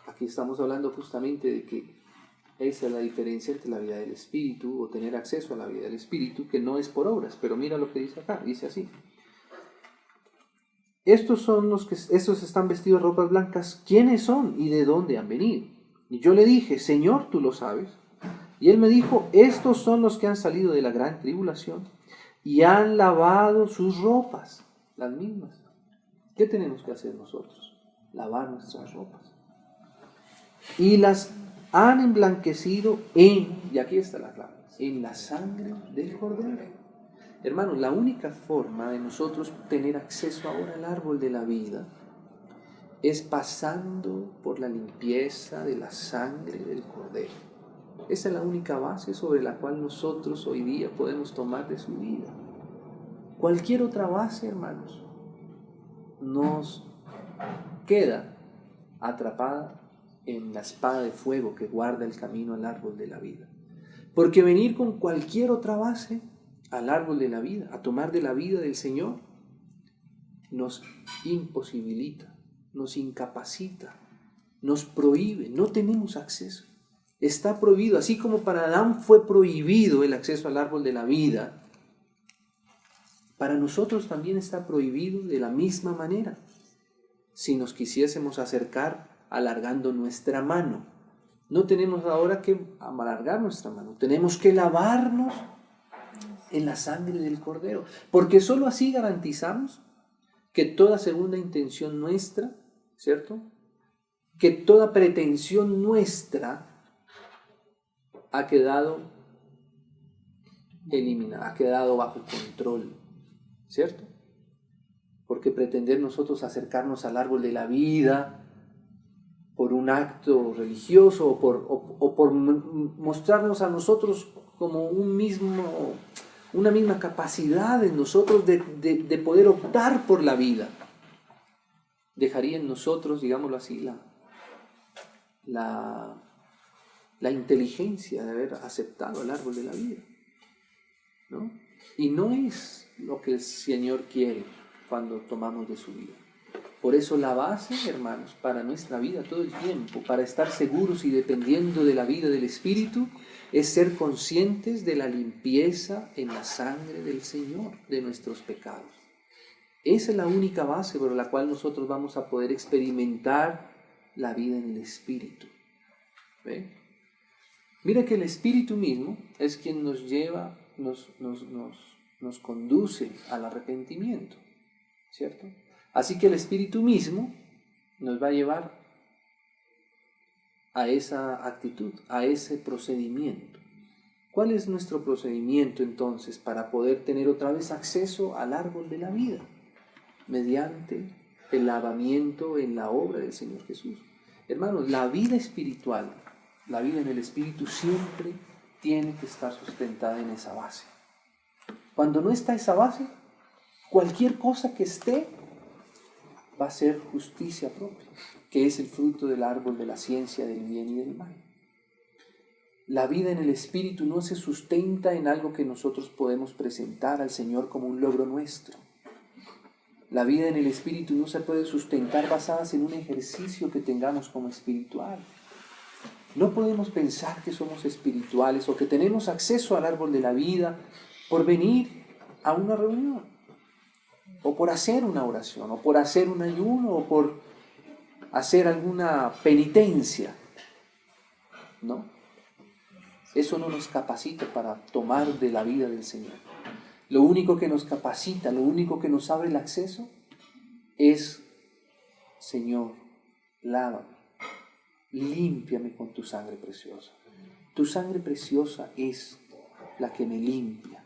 aquí estamos hablando justamente de que esa es la diferencia entre la vida del Espíritu o tener acceso a la vida del Espíritu, que no es por obras. Pero mira lo que dice acá, dice así: estos están vestidos de ropas blancas, ¿quiénes son y de dónde han venido? Y yo le dije, Señor, tú lo sabes. Y él me dijo, estos son los que han salido de la gran tribulación y han lavado sus ropas, las mismas. ¿Qué tenemos que hacer nosotros? Lavar nuestras ropas. Y las han emblanquecido y aquí está la clave, en la sangre del Cordero. Hermanos, la única forma de nosotros tener acceso ahora al árbol de la vida es pasando por la limpieza de la sangre del Cordero. Esa es la única base sobre la cual nosotros hoy día podemos tomar de su vida. Cualquier otra base, hermanos, nos queda atrapada en la espada de fuego que guarda el camino al árbol de la vida. Porque venir con cualquier otra base al árbol de la vida, a tomar de la vida del Señor, nos imposibilita, nos incapacita, nos prohíbe, no tenemos acceso. Está prohibido, así como para Adán fue prohibido el acceso al árbol de la vida, para nosotros también está prohibido de la misma manera. Si nos quisiésemos acercar alargando nuestra mano, no tenemos ahora que alargar nuestra mano, tenemos que lavarnos en la sangre del Cordero, porque sólo así garantizamos que toda segunda intención nuestra, ¿cierto? Que toda pretensión nuestra ha quedado eliminada, ha quedado bajo control, ¿cierto? Porque pretender nosotros acercarnos al árbol de la vida por un acto religioso o por mostrarnos a nosotros como un mismo una misma capacidad en nosotros de poder optar por la vida. Dejaría en nosotros, digámoslo así, la inteligencia de haber aceptado el árbol de la vida, ¿no? Y no es lo que el Señor quiere cuando tomamos de su vida. Por eso la base, hermanos, para nuestra vida todo el tiempo, para estar seguros y dependiendo de la vida del Espíritu, es ser conscientes de la limpieza en la sangre del Señor, de nuestros pecados. Esa es la única base por la cual nosotros vamos a poder experimentar la vida en el Espíritu. ¿Ve? Mira que el Espíritu mismo es quien nos lleva, nos conduce al arrepentimiento, ¿cierto? Así que el Espíritu mismo nos va a llevar a esa actitud, a ese procedimiento. ¿Cuál es nuestro procedimiento entonces para poder tener otra vez acceso al árbol de la vida? Mediante el lavamiento en la obra del Señor Jesús. Hermanos, la vida espiritual, la vida en el Espíritu siempre tiene que estar sustentada en esa base. Cuando no está esa base, cualquier cosa que esté va a ser justicia propia, que es el fruto del árbol de la ciencia del bien y del mal. La vida en el Espíritu no se sustenta en algo que nosotros podemos presentar al Señor como un logro nuestro. La vida en el Espíritu no se puede sustentar basadas en un ejercicio que tengamos como espiritual. No podemos pensar que somos espirituales o que tenemos acceso al árbol de la vida por venir a una reunión, o por hacer una oración, o por hacer un ayuno, o por hacer alguna penitencia. No, eso no nos capacita para tomar de la vida del Señor. Lo único que nos capacita, lo único que nos abre el acceso es: Señor, lávame, límpiame con tu sangre preciosa. Tu sangre preciosa es la que me limpia.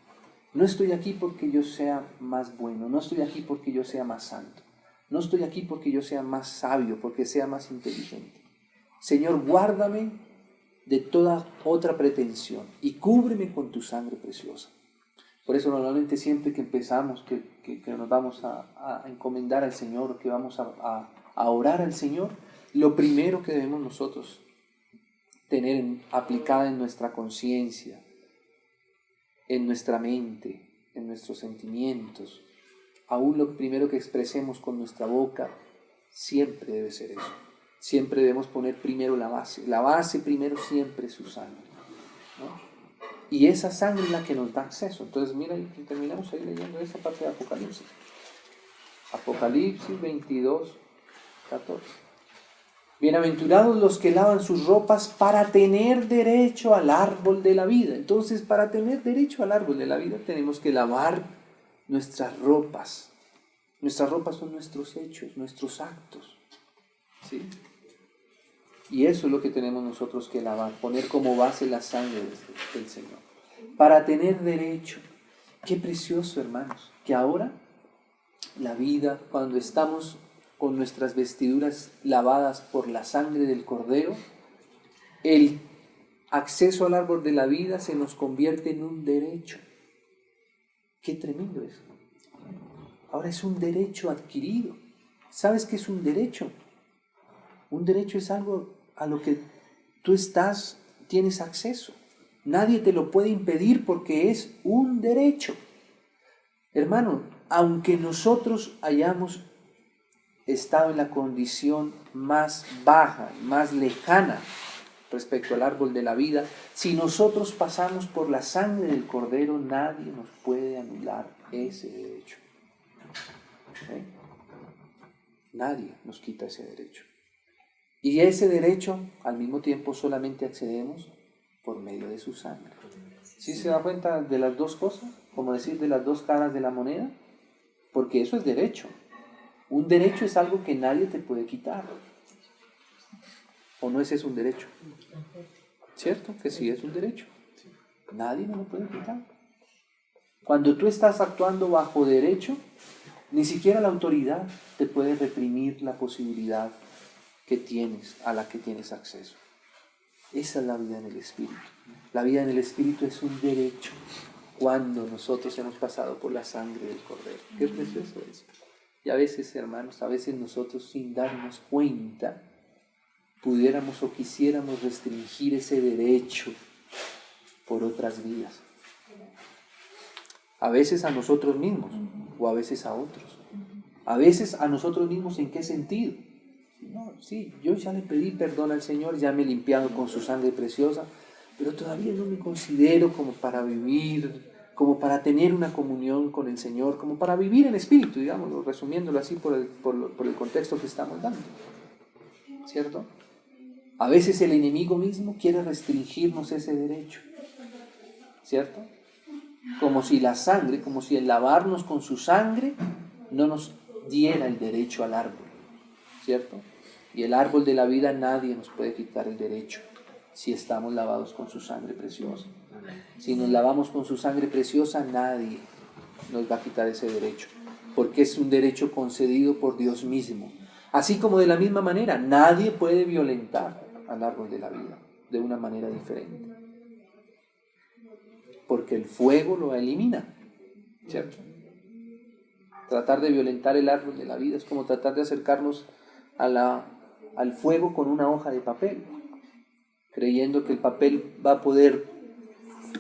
No estoy aquí porque yo sea más bueno, no estoy aquí porque yo sea más santo, no estoy aquí porque yo sea más sabio, porque sea más inteligente. Señor, guárdame de toda otra pretensión y cúbreme con tu sangre preciosa. Por eso normalmente siempre que empezamos, que nos vamos a encomendar al Señor, que vamos a orar al Señor, lo primero que debemos nosotros tener aplicada en nuestra conciencia, en nuestra mente, en nuestros sentimientos, aún lo primero que expresemos con nuestra boca, siempre debe ser eso. Siempre debemos poner primero la base primero siempre es su sangre, ¿no? Y esa sangre es la que nos da acceso. Entonces mira, terminamos ahí leyendo esa parte de Apocalipsis. Apocalipsis 22, 14. Bienaventurados los que lavan sus ropas para tener derecho al árbol de la vida. Entonces, para tener derecho al árbol de la vida tenemos que lavar nuestras ropas. Nuestras ropas son nuestros hechos, nuestros actos, ¿sí? Y eso es lo que tenemos nosotros que lavar, poner como base la sangre del Señor. Para tener derecho. Qué precioso, hermanos, que ahora la vida, cuando estamos con nuestras vestiduras lavadas por la sangre del Cordero, el acceso al árbol de la vida se nos convierte en un derecho. Qué tremendo es. Ahora es un derecho adquirido. ¿Sabes qué es un derecho? Un derecho es algo a lo que tú tienes acceso. Nadie te lo puede impedir porque es un derecho. Hermano, aunque nosotros hayamos estado en la condición más baja, más lejana respecto al árbol de la vida, si nosotros pasamos por la sangre del Cordero, nadie nos puede anular ese derecho. ¿Eh? Nadie nos quita ese derecho. Y ese derecho, al mismo tiempo, solamente accedemos por medio de su sangre. ¿Sí se da cuenta de las dos cosas? Como decir, de las dos caras de la moneda. Porque eso es derecho. Un derecho es algo que nadie te puede quitar. ¿O no es eso un derecho? ¿Cierto? Que sí es un derecho. Nadie me lo puede quitar. Cuando tú estás actuando bajo derecho, ni siquiera la autoridad te puede reprimir la posibilidad que tienes, a la que tienes acceso. Esa es la vida en el Espíritu. La vida en el Espíritu es un derecho. cuando nosotros hemos pasado por la sangre del Cordero. Qué precioso es. Y a veces, hermanos, a veces nosotros sin darnos cuenta pudiéramos o quisiéramos restringir ese derecho por otras vías. A veces a nosotros mismos o a veces a otros. A veces a nosotros mismos, ¿en qué sentido? No, sí, yo ya le pedí perdón al Señor, ya me he limpiado con su sangre preciosa, pero todavía no me considero como para vivir, como para tener una comunión con el Señor, como para vivir en espíritu, digamos, resumiéndolo así por el contexto que estamos dando. ¿Cierto? A veces el enemigo mismo quiere restringirnos ese derecho. ¿Cierto? Como si la sangre, como si el lavarnos con su sangre no nos diera el derecho al árbol. ¿Cierto? Y el árbol de la vida nadie nos puede quitar el derecho si estamos lavados con su sangre preciosa. Si nos lavamos con su sangre preciosa, nadie nos va a quitar ese derecho, porque es un derecho concedido por Dios mismo. Así como de la misma manera, nadie puede violentar al árbol de la vida de una manera diferente, porque el fuego lo elimina, ¿cierto? Tratar de violentar el árbol de la vida es como tratar de acercarnos al fuego con una hoja de papel, creyendo que el papel va a poder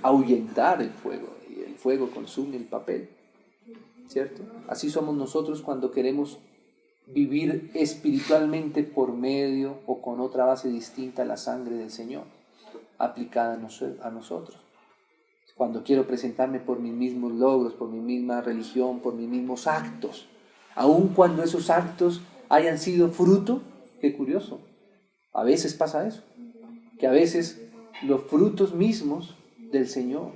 ahuyentar el fuego, y el fuego consume el papel, ¿cierto? Así somos nosotros cuando queremos vivir espiritualmente por medio o con otra base distinta a la sangre del Señor, aplicada a nosotros. Cuando quiero presentarme por mis mismos logros, por mi misma religión, por mis mismos actos, aun cuando esos actos hayan sido fruto, qué curioso, a veces pasa eso, que a veces los frutos mismos del Señor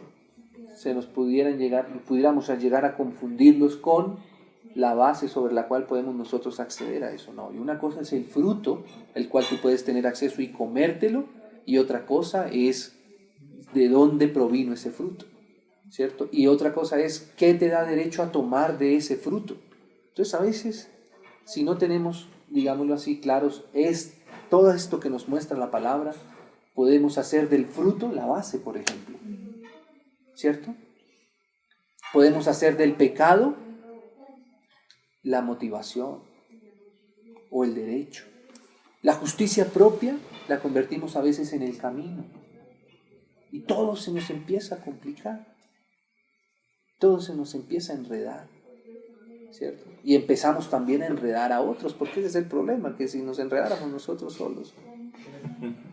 pudiéramos llegar a confundirlos con la base sobre la cual podemos nosotros acceder a eso. No, y una cosa es el fruto, el cual tú puedes tener acceso y comértelo, y otra cosa es de dónde provino ese fruto, ¿cierto? Y otra cosa es qué te da derecho a tomar de ese fruto. Entonces a veces, si no tenemos, digámoslo así, claros, es todo esto que nos muestra la palabra, podemos hacer del fruto la base, por ejemplo, ¿cierto? Podemos hacer del pecado la motivación o el derecho. La justicia propia la convertimos a veces en el camino. Y todo se nos empieza a complicar. Todo se nos empieza a enredar, ¿cierto? Y empezamos también a enredar a otros, porque ese es el problema, que si nos enredáramos nosotros solos,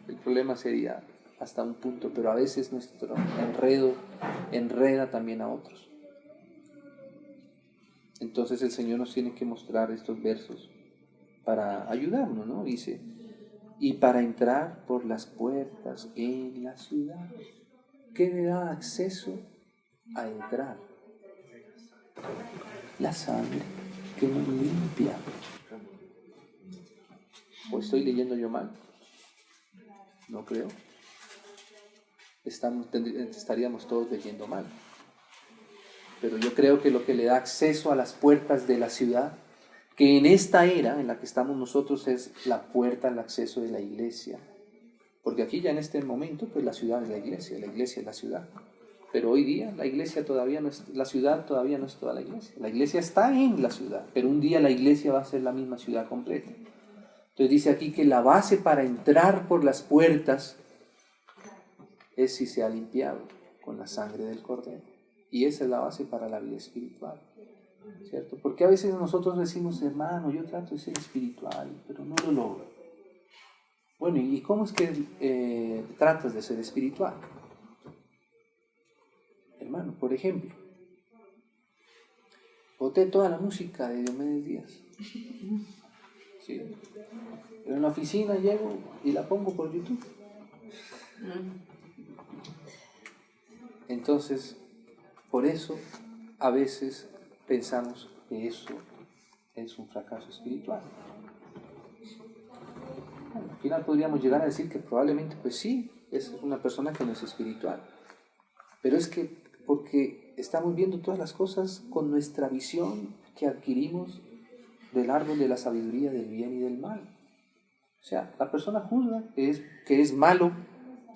el problema sería hasta un punto, pero a veces nuestro enredo enreda también a otros. Entonces el Señor nos tiene que mostrar estos versos para ayudarnos, ¿no? Dice, y para entrar por las puertas en la ciudad. ¿Qué me da acceso a entrar? La sangre que me limpia. ¿O estoy leyendo yo mal? No creo. Estaríamos todos leyendo mal. Pero yo creo que lo que le da acceso a las puertas de la ciudad, que en esta era en la que estamos nosotros es la puerta al acceso de la iglesia. Porque aquí ya en este momento, pues la ciudad es la iglesia es la ciudad. Pero hoy día la iglesia todavía no es, la ciudad todavía no es toda la iglesia. La iglesia está en la ciudad, pero un día la iglesia va a ser la misma ciudad completa. Entonces dice aquí que la base para entrar por las puertas es si se ha limpiado con la sangre del Cordero. Y esa es la base para la vida espiritual, ¿cierto? Porque a veces nosotros decimos, hermano, yo trato de ser espiritual, pero no lo logro. Bueno, ¿y cómo es que tratas de ser espiritual? Hermano, por ejemplo, boté toda la música de Diomedes Díaz. Sí. Pero en la oficina llego y la pongo por YouTube. Entonces, por eso a veces pensamos que eso es un fracaso espiritual. Bueno, al final podríamos llegar a decir que probablemente, pues sí, es una persona que no es espiritual. Pero es que porque estamos viendo todas las cosas con nuestra visión que adquirimos del árbol de la sabiduría del bien y del mal. O sea, la persona juzga que es malo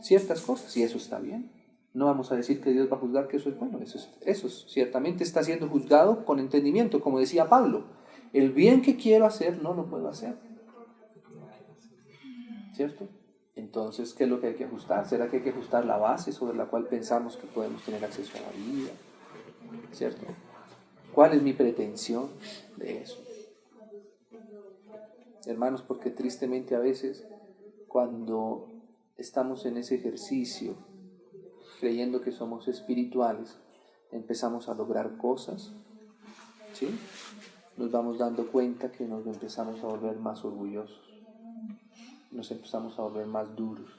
ciertas cosas y eso está bien. No vamos a decir que Dios va a juzgar que eso es bueno. Eso ciertamente está siendo juzgado con entendimiento, como decía Pablo. El bien que quiero hacer no lo puedo hacer. ¿Cierto? Entonces, ¿qué es lo que hay que ajustar? ¿Será que hay que ajustar la base sobre la cual pensamos que podemos tener acceso a la vida? ¿Cierto? ¿Cuál es mi pretensión de eso? Hermanos, porque tristemente a veces cuando estamos en ese ejercicio, creyendo que somos espirituales, empezamos a lograr cosas, ¿sí? Nos vamos dando cuenta que nos empezamos a volver más orgullosos, nos empezamos a volver más duros,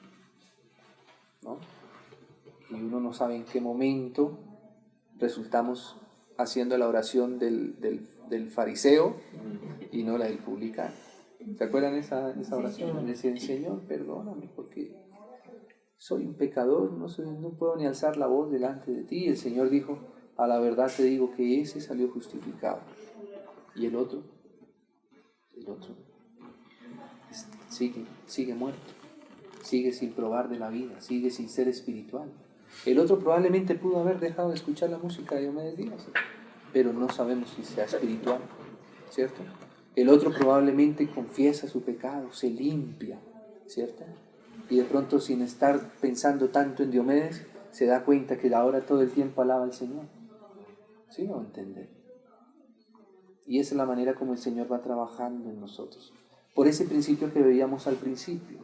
¿no? Y uno no sabe en qué momento resultamos haciendo la oración del fariseo y no la del publicano. ¿Se acuerdan esa oración? Decían, Señor, perdóname porque soy un pecador, no puedo ni alzar la voz delante de ti. Y el Señor dijo, a la verdad te digo que ese salió justificado. Y el otro sigue muerto, sigue sin probar de la vida, sigue sin ser espiritual. El otro probablemente pudo haber dejado de escuchar la música de Diomedes Díaz, pero no sabemos si sea espiritual, ¿cierto? El otro probablemente confiesa su pecado, se limpia, ¿cierto? Y de pronto, sin estar pensando tanto en Diomedes, se da cuenta que ahora todo el tiempo alaba al Señor. ¿Sí o no entender? Y esa es la manera como el Señor va trabajando en nosotros. Por ese principio que veíamos al principio.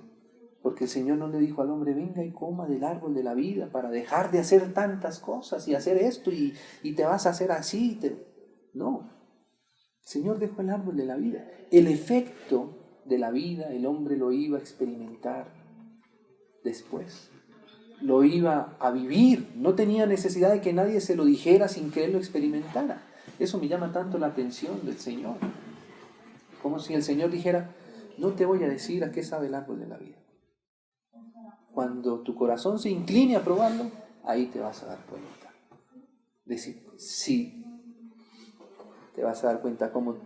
Porque el Señor no le dijo al hombre, venga y coma del árbol de la vida para dejar de hacer tantas cosas y hacer esto y te vas a hacer así. No. El Señor dejó el árbol de la vida. El efecto de la vida el hombre lo iba a experimentar después. Lo iba a vivir. No tenía necesidad de que nadie se lo dijera sin que él lo experimentara. Eso me llama tanto la atención del Señor. Como si el Señor dijera, no te voy a decir a qué sabe el árbol de la vida. Cuando tu corazón se incline a probarlo, ahí te vas a dar cuenta. De si te vas a dar cuenta como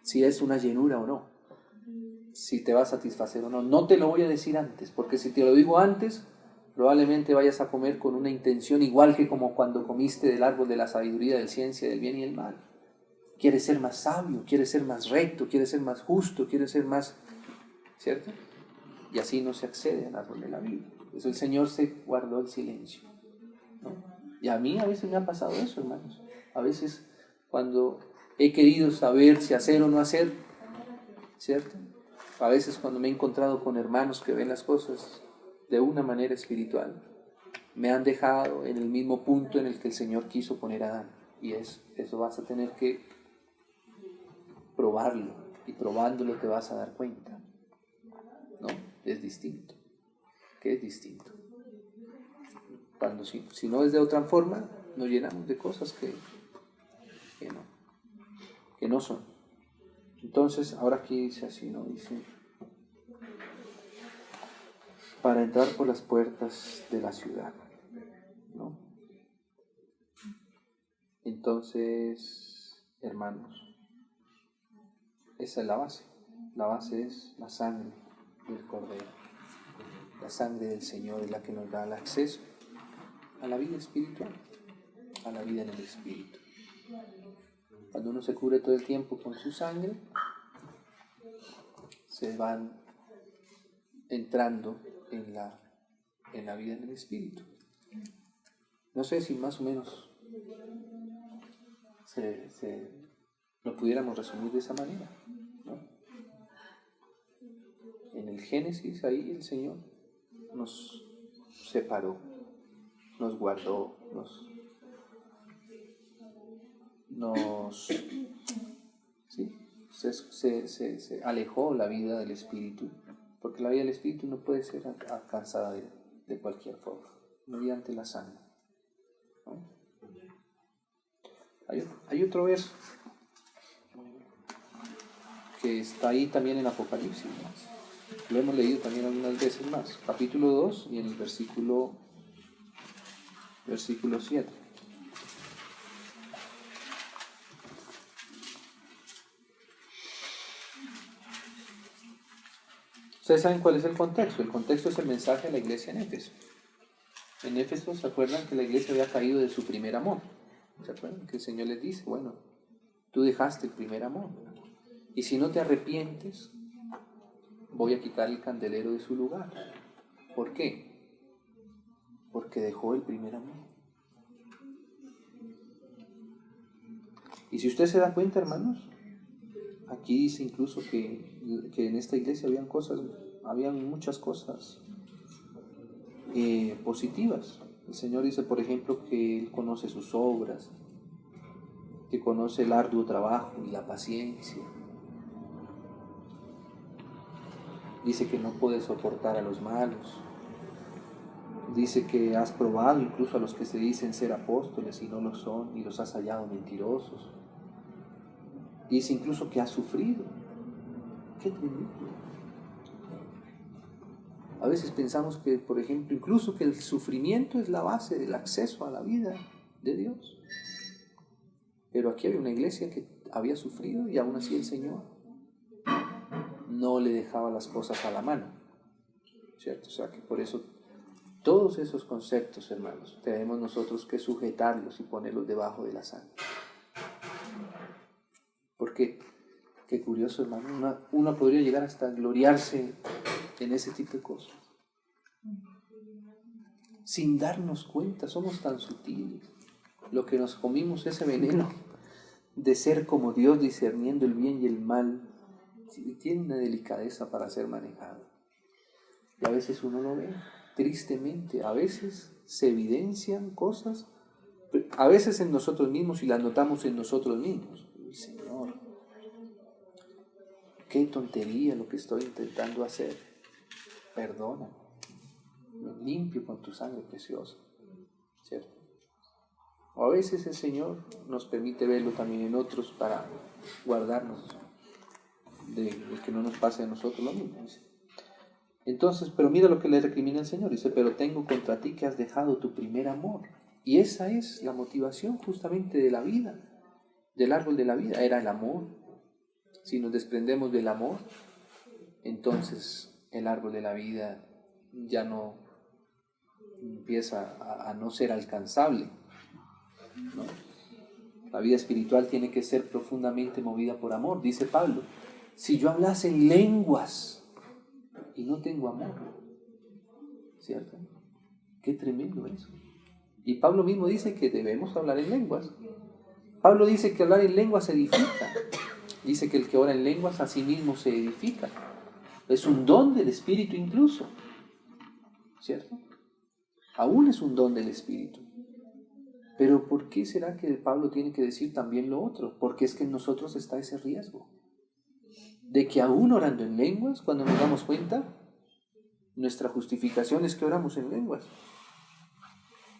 si es una llenura o no. Si te va a satisfacer o no. No te lo voy a decir antes, porque si te lo digo antes, probablemente vayas a comer con una intención igual que como cuando comiste del árbol de la sabiduría, de la ciencia, del bien y el mal. Quieres ser más sabio, quieres ser más recto, quieres ser más justo, quieres ser más... ¿Cierto? Y así no se accede al árbol de la vida. Eso el Señor se guardó el silencio, ¿no? Y a mí a veces me ha pasado eso, hermanos. A veces cuando he querido saber si hacer o no hacer, ¿cierto? A veces cuando me he encontrado con hermanos que ven las cosas de una manera espiritual, me han dejado en el mismo punto en el que el Señor quiso poner a Adán. Y eso vas a tener que probarlo. Y probándolo te vas a dar cuenta, ¿no? Es distinto. ¿Qué es distinto? Cuando si no es de otra forma, nos llenamos de cosas que no son. Entonces, ahora aquí dice así, ¿no? Dice, para entrar por las puertas de la ciudad, ¿no? Entonces, hermanos, esa es la base. La base es la sangre del Cordero. La sangre del Señor es la que nos da el acceso a la vida espiritual, a la vida en el Espíritu. Cuando uno se cubre todo el tiempo con su sangre, se van entrando en la vida en el Espíritu. No sé si más o menos lo pudiéramos resumir de esa manera, ¿no? En el Génesis, ahí el Señor nos separó, nos guardó, se alejó la vida del Espíritu, porque la vida del Espíritu no puede ser alcanzada de cualquier forma, mediante la sangre, ¿no? Hay otro verso que está ahí también en Apocalipsis, ¿no? Lo hemos leído también algunas veces más, capítulo 2 y en el versículo 7. Ustedes saben cuál es el contexto. El contexto es el mensaje a la iglesia en Éfeso. En Éfeso, ¿se acuerdan que la iglesia había caído de su primer amor? ¿Se acuerdan que el Señor les dice, bueno, tú dejaste el primer amor, y si no te arrepientes, voy a quitar el candelero de su lugar? ¿Por qué? Porque dejó el primer amor. Y si usted se da cuenta, hermanos, aquí dice incluso que en esta iglesia habían muchas cosas positivas. El Señor dice, por ejemplo, que Él conoce sus obras, que conoce el arduo trabajo y la paciencia. Dice que no puede soportar a los malos. Dice que has probado incluso a los que se dicen ser apóstoles y no lo son, y los has hallado mentirosos. Dice incluso que has sufrido. ¡Qué tremendo! A veces pensamos que, por ejemplo, incluso que el sufrimiento es la base del acceso a la vida de Dios. Pero aquí había una iglesia que había sufrido y aún así el Señor no le dejaba las cosas a la mano, ¿cierto? O sea que por eso todos esos conceptos, hermanos, tenemos nosotros que sujetarlos y ponerlos debajo de la sangre. Porque, qué curioso, hermano, uno podría llegar hasta gloriarse en ese tipo de cosas. Sin darnos cuenta, somos tan sutiles. Lo que nos comimos, ese veneno de ser como Dios, discerniendo el bien y el mal, tiene una delicadeza para ser manejado. Y a veces uno lo ve, tristemente, a veces se evidencian cosas, a veces en nosotros mismos y las notamos en nosotros mismos. Señor, qué tontería lo que estoy intentando hacer. Perdona, me limpio con tu sangre preciosa, ¿cierto? O a veces el Señor nos permite verlo también en otros para guardarnos de que no nos pase a nosotros lo mismo. Dice. Entonces, pero mira lo que le recrimina el Señor. Dice, pero tengo contra ti que has dejado tu primer amor. Y esa es la motivación justamente de la vida, del árbol de la vida, era el amor. Si nos desprendemos del amor, entonces el árbol de la vida ya no empieza a no ser alcanzable, ¿no? La vida espiritual tiene que ser profundamente movida por amor. Dice Pablo, si yo hablase en lenguas y no tengo amor, ¿cierto? Qué tremendo eso. Y Pablo mismo dice que debemos hablar en lenguas. Pablo dice que hablar en lenguas edifica. Dice que el que ora en lenguas a sí mismo se edifica. Es un don del Espíritu incluso, ¿cierto? Aún es un don del Espíritu. Pero ¿por qué será que Pablo tiene que decir también lo otro? Porque es que en nosotros está ese riesgo de que aún orando en lenguas, cuando nos damos cuenta, nuestra justificación es que oramos en lenguas,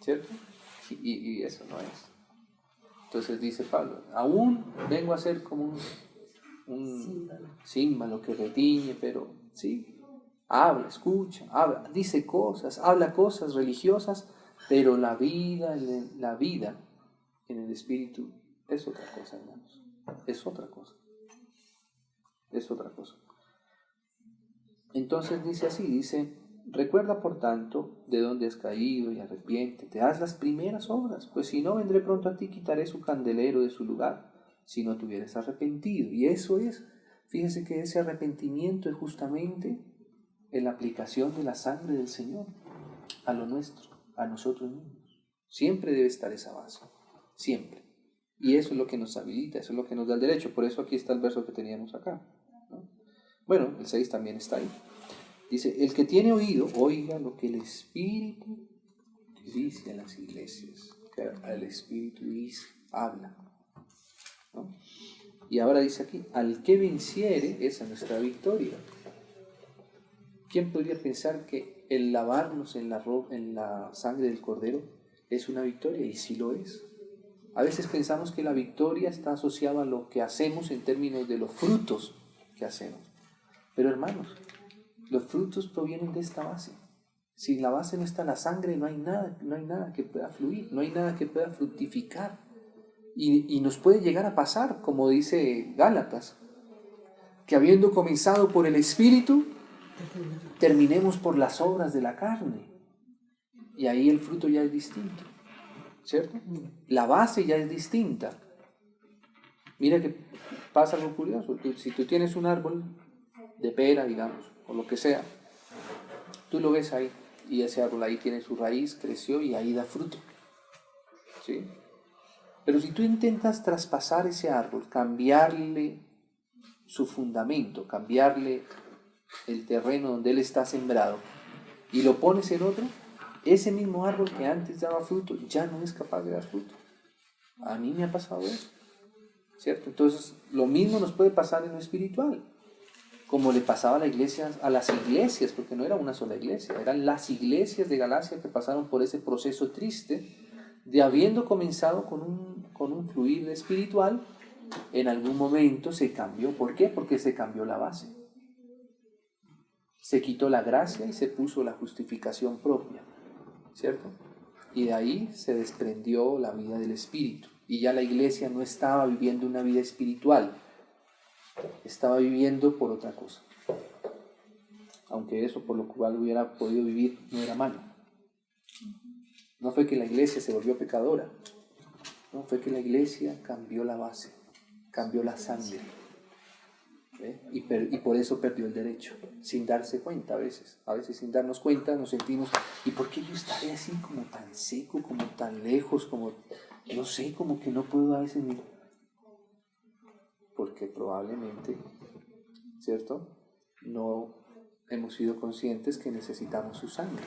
¿cierto? Y eso no es. Entonces dice Pablo, aún vengo a ser como un címbalo que retiñe, pero sí, habla, escucha, habla, dice cosas, habla cosas religiosas, pero la vida en el Espíritu es otra cosa, hermanos. Es otra cosa. Es otra cosa. Entonces dice así, dice, recuerda por tanto de dónde has caído y arrepiéntete, haz las primeras obras, pues si no vendré pronto a ti, quitaré su candelero de su lugar, si no te hubieras arrepentido. Y eso es, fíjense que ese arrepentimiento es justamente en la aplicación de la sangre del Señor a lo nuestro, a nosotros mismos. Siempre debe estar esa base, siempre. Y eso es lo que nos habilita, eso es lo que nos da el derecho. Por eso aquí está el verso que teníamos acá, ¿no? Bueno, el 6 también está ahí. Dice, el que tiene oído, oiga lo que el Espíritu dice a las iglesias. Que el Espíritu dice, habla, ¿no? Y ahora dice aquí, al que venciere, esa es nuestra victoria. ¿Quién podría pensar que el lavarnos en la sangre del Cordero es una victoria? Y sí lo es. A veces pensamos que la victoria está asociada a lo que hacemos en términos de los frutos que hacemos. Pero hermanos, los frutos provienen de esta base. Si en la base no está la sangre, no hay nada que pueda fluir, no hay nada que pueda fructificar. Y nos puede llegar a pasar, como dice Gálatas, que habiendo comenzado por el Espíritu, terminemos por las obras de la carne. Y ahí el fruto ya es distinto, ¿cierto? La base ya es distinta. Mira que pasa algo curioso. Si tú tienes un árbol de pera, digamos, o lo que sea, tú lo ves ahí, y ese árbol ahí tiene su raíz, creció y ahí da fruto, ¿sí? Pero si tú intentas traspasar ese árbol, cambiarle su fundamento, cambiarle el terreno donde él está sembrado, y lo pones en otro, ese mismo árbol que antes daba fruto ya no es capaz de dar fruto. A mí me ha pasado eso, ¿cierto? Entonces, lo mismo nos puede pasar en lo espiritual, como le pasaba a las iglesias, porque no era una sola iglesia, eran las iglesias de Galacia que pasaron por ese proceso triste de habiendo comenzado con un fluir espiritual, en algún momento se cambió. ¿Por qué? Porque se cambió la base. Se quitó la gracia y se puso la justificación propia, ¿cierto? Y de ahí se desprendió la vida del Espíritu. Y ya la iglesia no estaba viviendo una vida espiritual, estaba viviendo por otra cosa. Aunque eso por lo cual hubiera podido vivir no era malo. No fue que la iglesia se volvió pecadora, no, fue que la iglesia cambió la base, cambió la sangre. Y por eso perdió el derecho, sin darse cuenta a veces sin darnos cuenta nos sentimos, ¿y por qué yo estaré así como tan seco, como tan lejos, como, no sé, como que no puedo a veces ni... Porque probablemente, ¿cierto?, no hemos sido conscientes que necesitamos su sangre.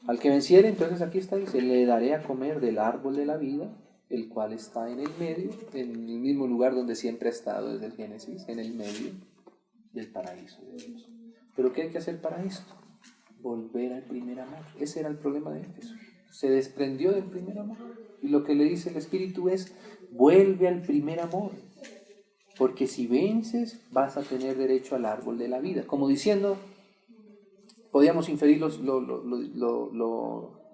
Al que venciere, entonces aquí está, dice, le daré a comer del árbol de la vida, el cual está en el medio, en el mismo lugar donde siempre ha estado desde el Génesis, en el medio del paraíso de Dios. ¿Pero qué hay que hacer para esto? Volver al primer amor. Ese era el problema de Éfeso. Se desprendió del primer amor. Y lo que le dice el Espíritu es, vuelve al primer amor. Porque si vences, vas a tener derecho al árbol de la vida. Como diciendo, podríamos inferir lo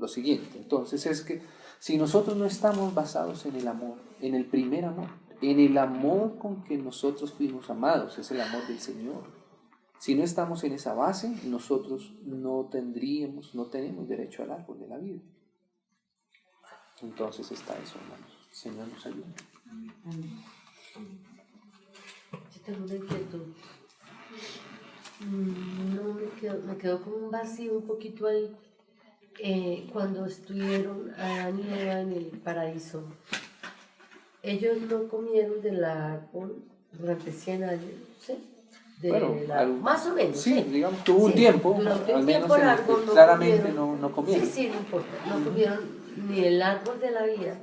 siguiente. Entonces es que si nosotros no estamos basados en el amor, en el primer amor, en el amor con que nosotros fuimos amados, es el amor del Señor. Si no estamos en esa base, nosotros no tenemos derecho al árbol de la vida. Entonces está eso, hermanos. El Señor nos ayude. Yo tengo una inquietud. No me quedó como un vacío un poquito ahí. Cuando estuvieron Adán y Eva en el paraíso, ellos no comieron del árbol durante 100 años, ¿sí? Más o menos. Sí, ¿sí? Digamos, tuvo un tiempo, durante al un menos tiempo largo claramente no comieron. Sí, no importa. No comieron ni el árbol de la vida,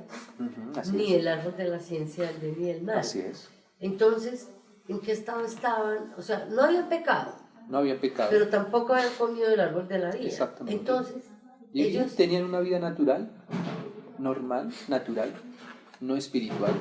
ni el árbol de la ciencia del bien y del mal. Así es. Entonces, ¿en qué estado estaban? O sea, no había pecado. No había pecado. Pero tampoco habían comido el árbol de la vida. Exactamente. Entonces, y ellos tenían una vida natural, normal, natural, no espiritual.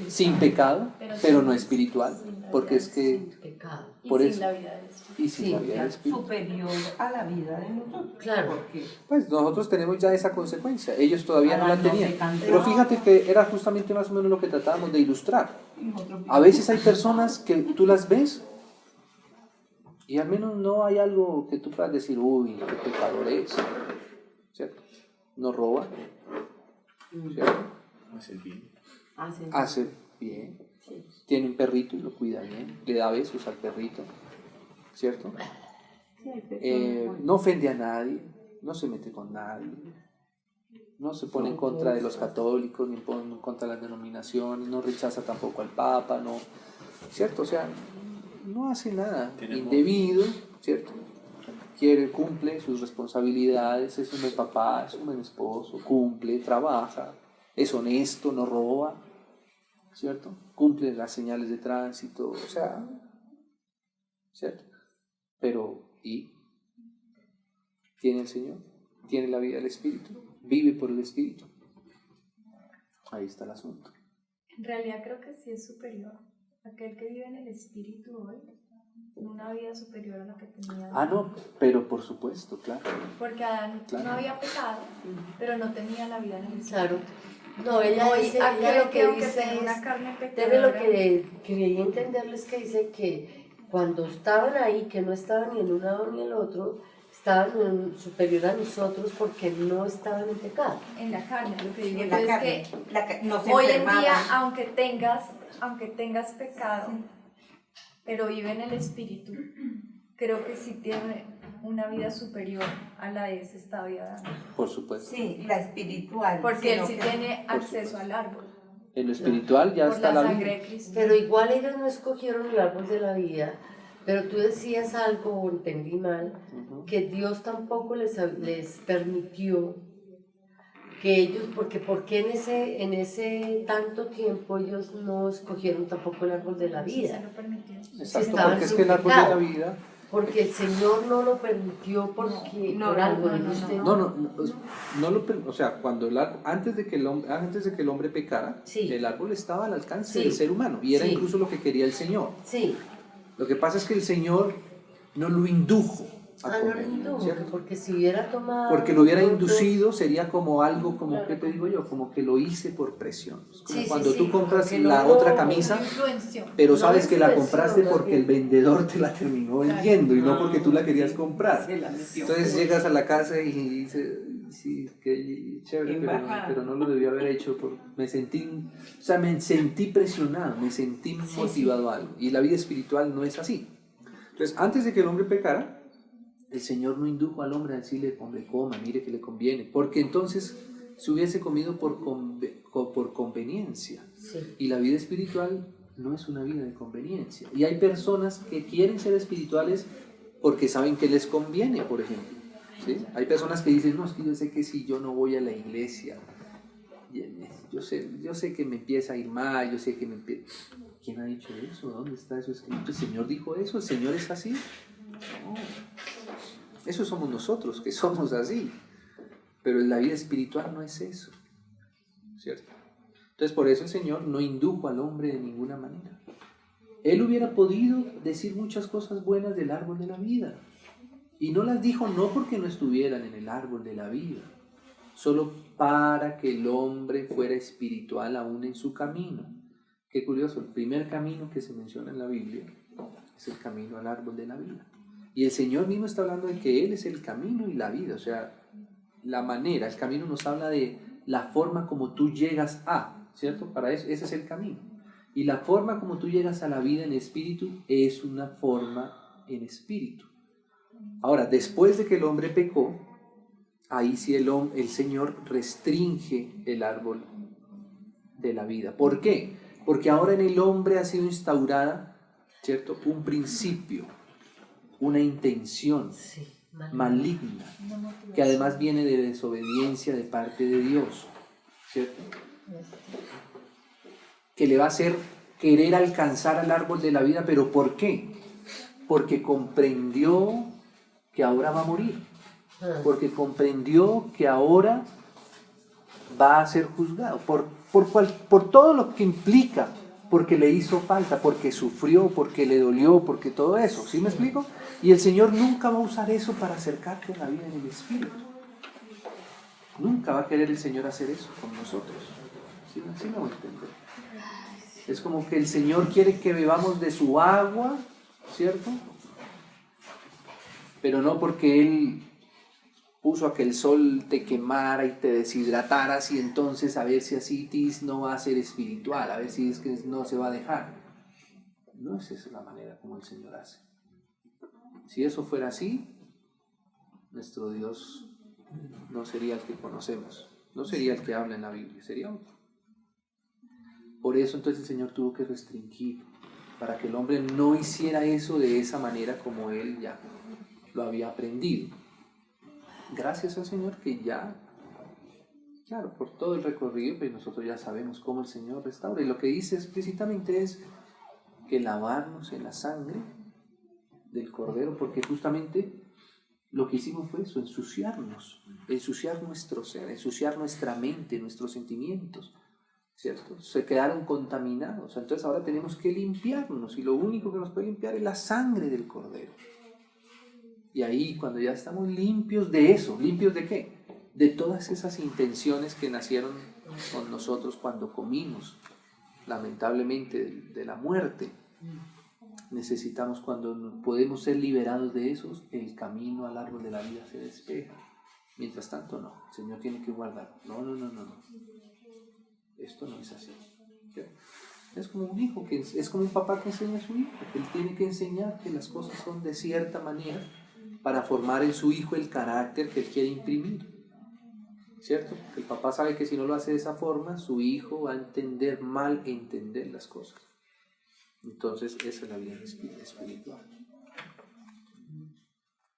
Sin pecado, pero no espiritual. Porque es que... Sin pecado. Por sin eso, la vida del Espíritu. y sin la vida del Espíritu. Superior a la vida de nosotros. Claro. Porque Pues nosotros tenemos ya esa consecuencia. Ellos todavía no la Adán no tenían. se cansó. Pero fíjate que era justamente más o menos lo que tratábamos de ilustrar. nosotros A veces hay personas que tú las ves y al menos no hay algo que tú puedas decir, uy, qué pecador es, ¿cierto? No roba, ¿cierto? Hace bien, tiene un perrito y lo cuida bien, le da besos al perrito, ¿cierto? sí, hay personas No ofende a nadie, no se mete con nadie, no se pone en contra de los católicos, ni en contra de las denominaciones, no rechaza tampoco al Papa, no, ¿cierto? O sea, no hace nada indebido, ¿cierto? Cumple sus responsabilidades, es un buen papá, es un buen esposo, cumple, trabaja, es honesto, no roba, ¿cierto? Cumple las señales de tránsito, o sea, ¿cierto? Pero, ¿y? ¿Tiene el Señor? ¿Tiene la vida del Espíritu? ¿Vive por el Espíritu? Ahí está el asunto. En realidad creo que sí es superior. Aquel que vive en el Espíritu hoy, tiene una vida superior a la que tenía Adán. Ah, no, pero por supuesto, claro. Porque Adán Claro. no había pecado, pero no tenía la vida en el Espíritu. Claro. No, ella Hoy, dice, ella aquel lo que que aunque dice tenga una es, carne debe lo pecadora, que quería entenderles que dice que cuando estaban ahí, que no estaban ni en un lado ni en el otro, estaban superior a nosotros porque no estaban en pecado. En la carne, lo que digo En yo la es carne, que no se hoy en enfermaban. día, aunque tengas pecado, pero vive en el espíritu, creo que sí tiene una vida superior a la de ese esta vida dando. Por supuesto. Sí, la espiritual. Porque él sino sí que- tiene acceso al árbol, En lo espiritual ya por está la la sangre vida. de Cristo. Pero igual ellos no escogieron el árbol de la vida, pero tú decías algo, o entendí mal, Ujú. que Dios tampoco les permitió que ellos, porque en ese tanto tiempo ellos no escogieron tampoco el árbol de la Sí, vida, se lo permitió. Exacto, estaban porque es sin que el árbol de la pecado. vida... Porque el Señor no lo permitió porque No, por no, algo no, de no, usted. O sea, cuando antes de que el hombre pecara, Sí. el árbol estaba al alcance Sí. del ser humano y era Sí. incluso lo que quería el Señor. Sí, Lo que pasa es que el Señor no lo indujo a no lo comer, indujo, ¿cierto? porque si hubiera tomado... Porque lo hubiera fruto- inducido sería como algo, como Claro. ¿qué te digo yo? Como que lo hice por presión. Es como Sí, sí, cuando sí, tú compras como que la no otra lo- camisa, Una influenció. pero no sabes que la influenció, compraste más porque bien. el vendedor te la terminó vendiendo y no porque tú la querías comprar. Se la metió. Entonces llegas a la casa y dices, sí, qué chévere, Qué pero, bajada. pero no lo debía haber hecho. Me sentí presionado, me sentí motivado a algo. Y la vida espiritual no es así. Entonces, antes de que el hombre pecara, el Señor no indujo al hombre a decirle, hombre, coma, mire que le conviene. Porque entonces se hubiese comido por conveniencia. Sí, Y la vida espiritual no es una vida de conveniencia. Y hay personas que quieren ser espirituales porque saben que les conviene, por ejemplo. ¿Sí? Hay personas que dicen, no, es que yo sé que si yo no voy a la iglesia, yo sé que me empieza a ir mal, yo sé que me empieza... ¿Quién ha dicho eso? ¿Dónde está eso escrito? ¿El Señor dijo eso? ¿El Señor es así? No. Eso somos nosotros, que somos así. Pero en la vida espiritual no es eso. ¿Cierto? Entonces por eso el Señor no indujo al hombre de ninguna manera. Él hubiera podido decir muchas cosas buenas del árbol de la vida. Y no las dijo no porque no estuvieran en el árbol de la vida, solo para que el hombre fuera espiritual aún en su camino. Qué curioso, el primer camino que se menciona en la Biblia es el camino al árbol de la vida. Y el Señor mismo está hablando de que Él es el camino y la vida, o sea, la manera, el camino nos habla de la forma como tú llegas a, ¿cierto? Para eso, ese es el camino. Y la forma como tú llegas a la vida en espíritu es una forma en espíritu. Ahora, después de que el hombre pecó, ahí sí el Señor restringe el árbol de la vida. ¿Por qué? Porque ahora en el hombre ha sido instaurada, ¿cierto? Un principio, una intención sí, maligna, que además viene de desobediencia de parte de Dios, ¿cierto? Que le va a hacer querer alcanzar al árbol de la vida, pero ¿por qué? Porque comprendió que ahora va a morir, porque comprendió que ahora va a ser juzgado, por todo lo que implica, porque le hizo falta, porque sufrió, porque le dolió, porque todo eso, ¿sí me explico? Y el Señor nunca va a usar eso para acercarte a la vida en el Espíritu. Nunca va a querer el Señor hacer eso con nosotros. ¿Sí me voy a entender? Es como que el Señor quiere que bebamos de su agua, ¿cierto? Pero no porque Él puso a que el sol te quemara y te deshidrataras y entonces a ver si así tis no va a ser espiritual, a ver si es que no se va a dejar. No es esa la manera como el Señor hace. Si eso fuera así, nuestro Dios no sería el que conocemos, no sería el que habla en la Biblia, sería otro. Por eso entonces el Señor tuvo que restringir, para que el hombre no hiciera eso de esa manera como él ya lo había aprendido. Gracias al Señor que ya, claro, por todo el recorrido, pues nosotros ya sabemos cómo el Señor restaura. Y lo que dice explícitamente es que lavarnos en la sangre del Cordero, porque justamente lo que hicimos fue eso, ensuciar nuestro ser, ensuciar nuestra mente, nuestros sentimientos, ¿cierto? Se quedaron contaminados, entonces ahora tenemos que limpiarnos y lo único que nos puede limpiar es la sangre del Cordero. Y ahí cuando ya estamos limpios de eso, ¿limpios de qué? De todas esas intenciones que nacieron con nosotros cuando comimos, lamentablemente, de la muerte. necesitamos, cuando podemos ser liberados de esos, el camino al árbol de la vida se despeja. Mientras tanto, no. El Señor tiene que guardar. No. Esto no es así. ¿Sí? Es como un hijo, es como un papá que enseña a su hijo. Él tiene que enseñar que las cosas son de cierta manera para formar en su hijo el carácter que él quiere imprimir. ¿Cierto? El papá sabe que si no lo hace de esa forma, su hijo va a entender las cosas. Entonces, esa es la vida espiritual.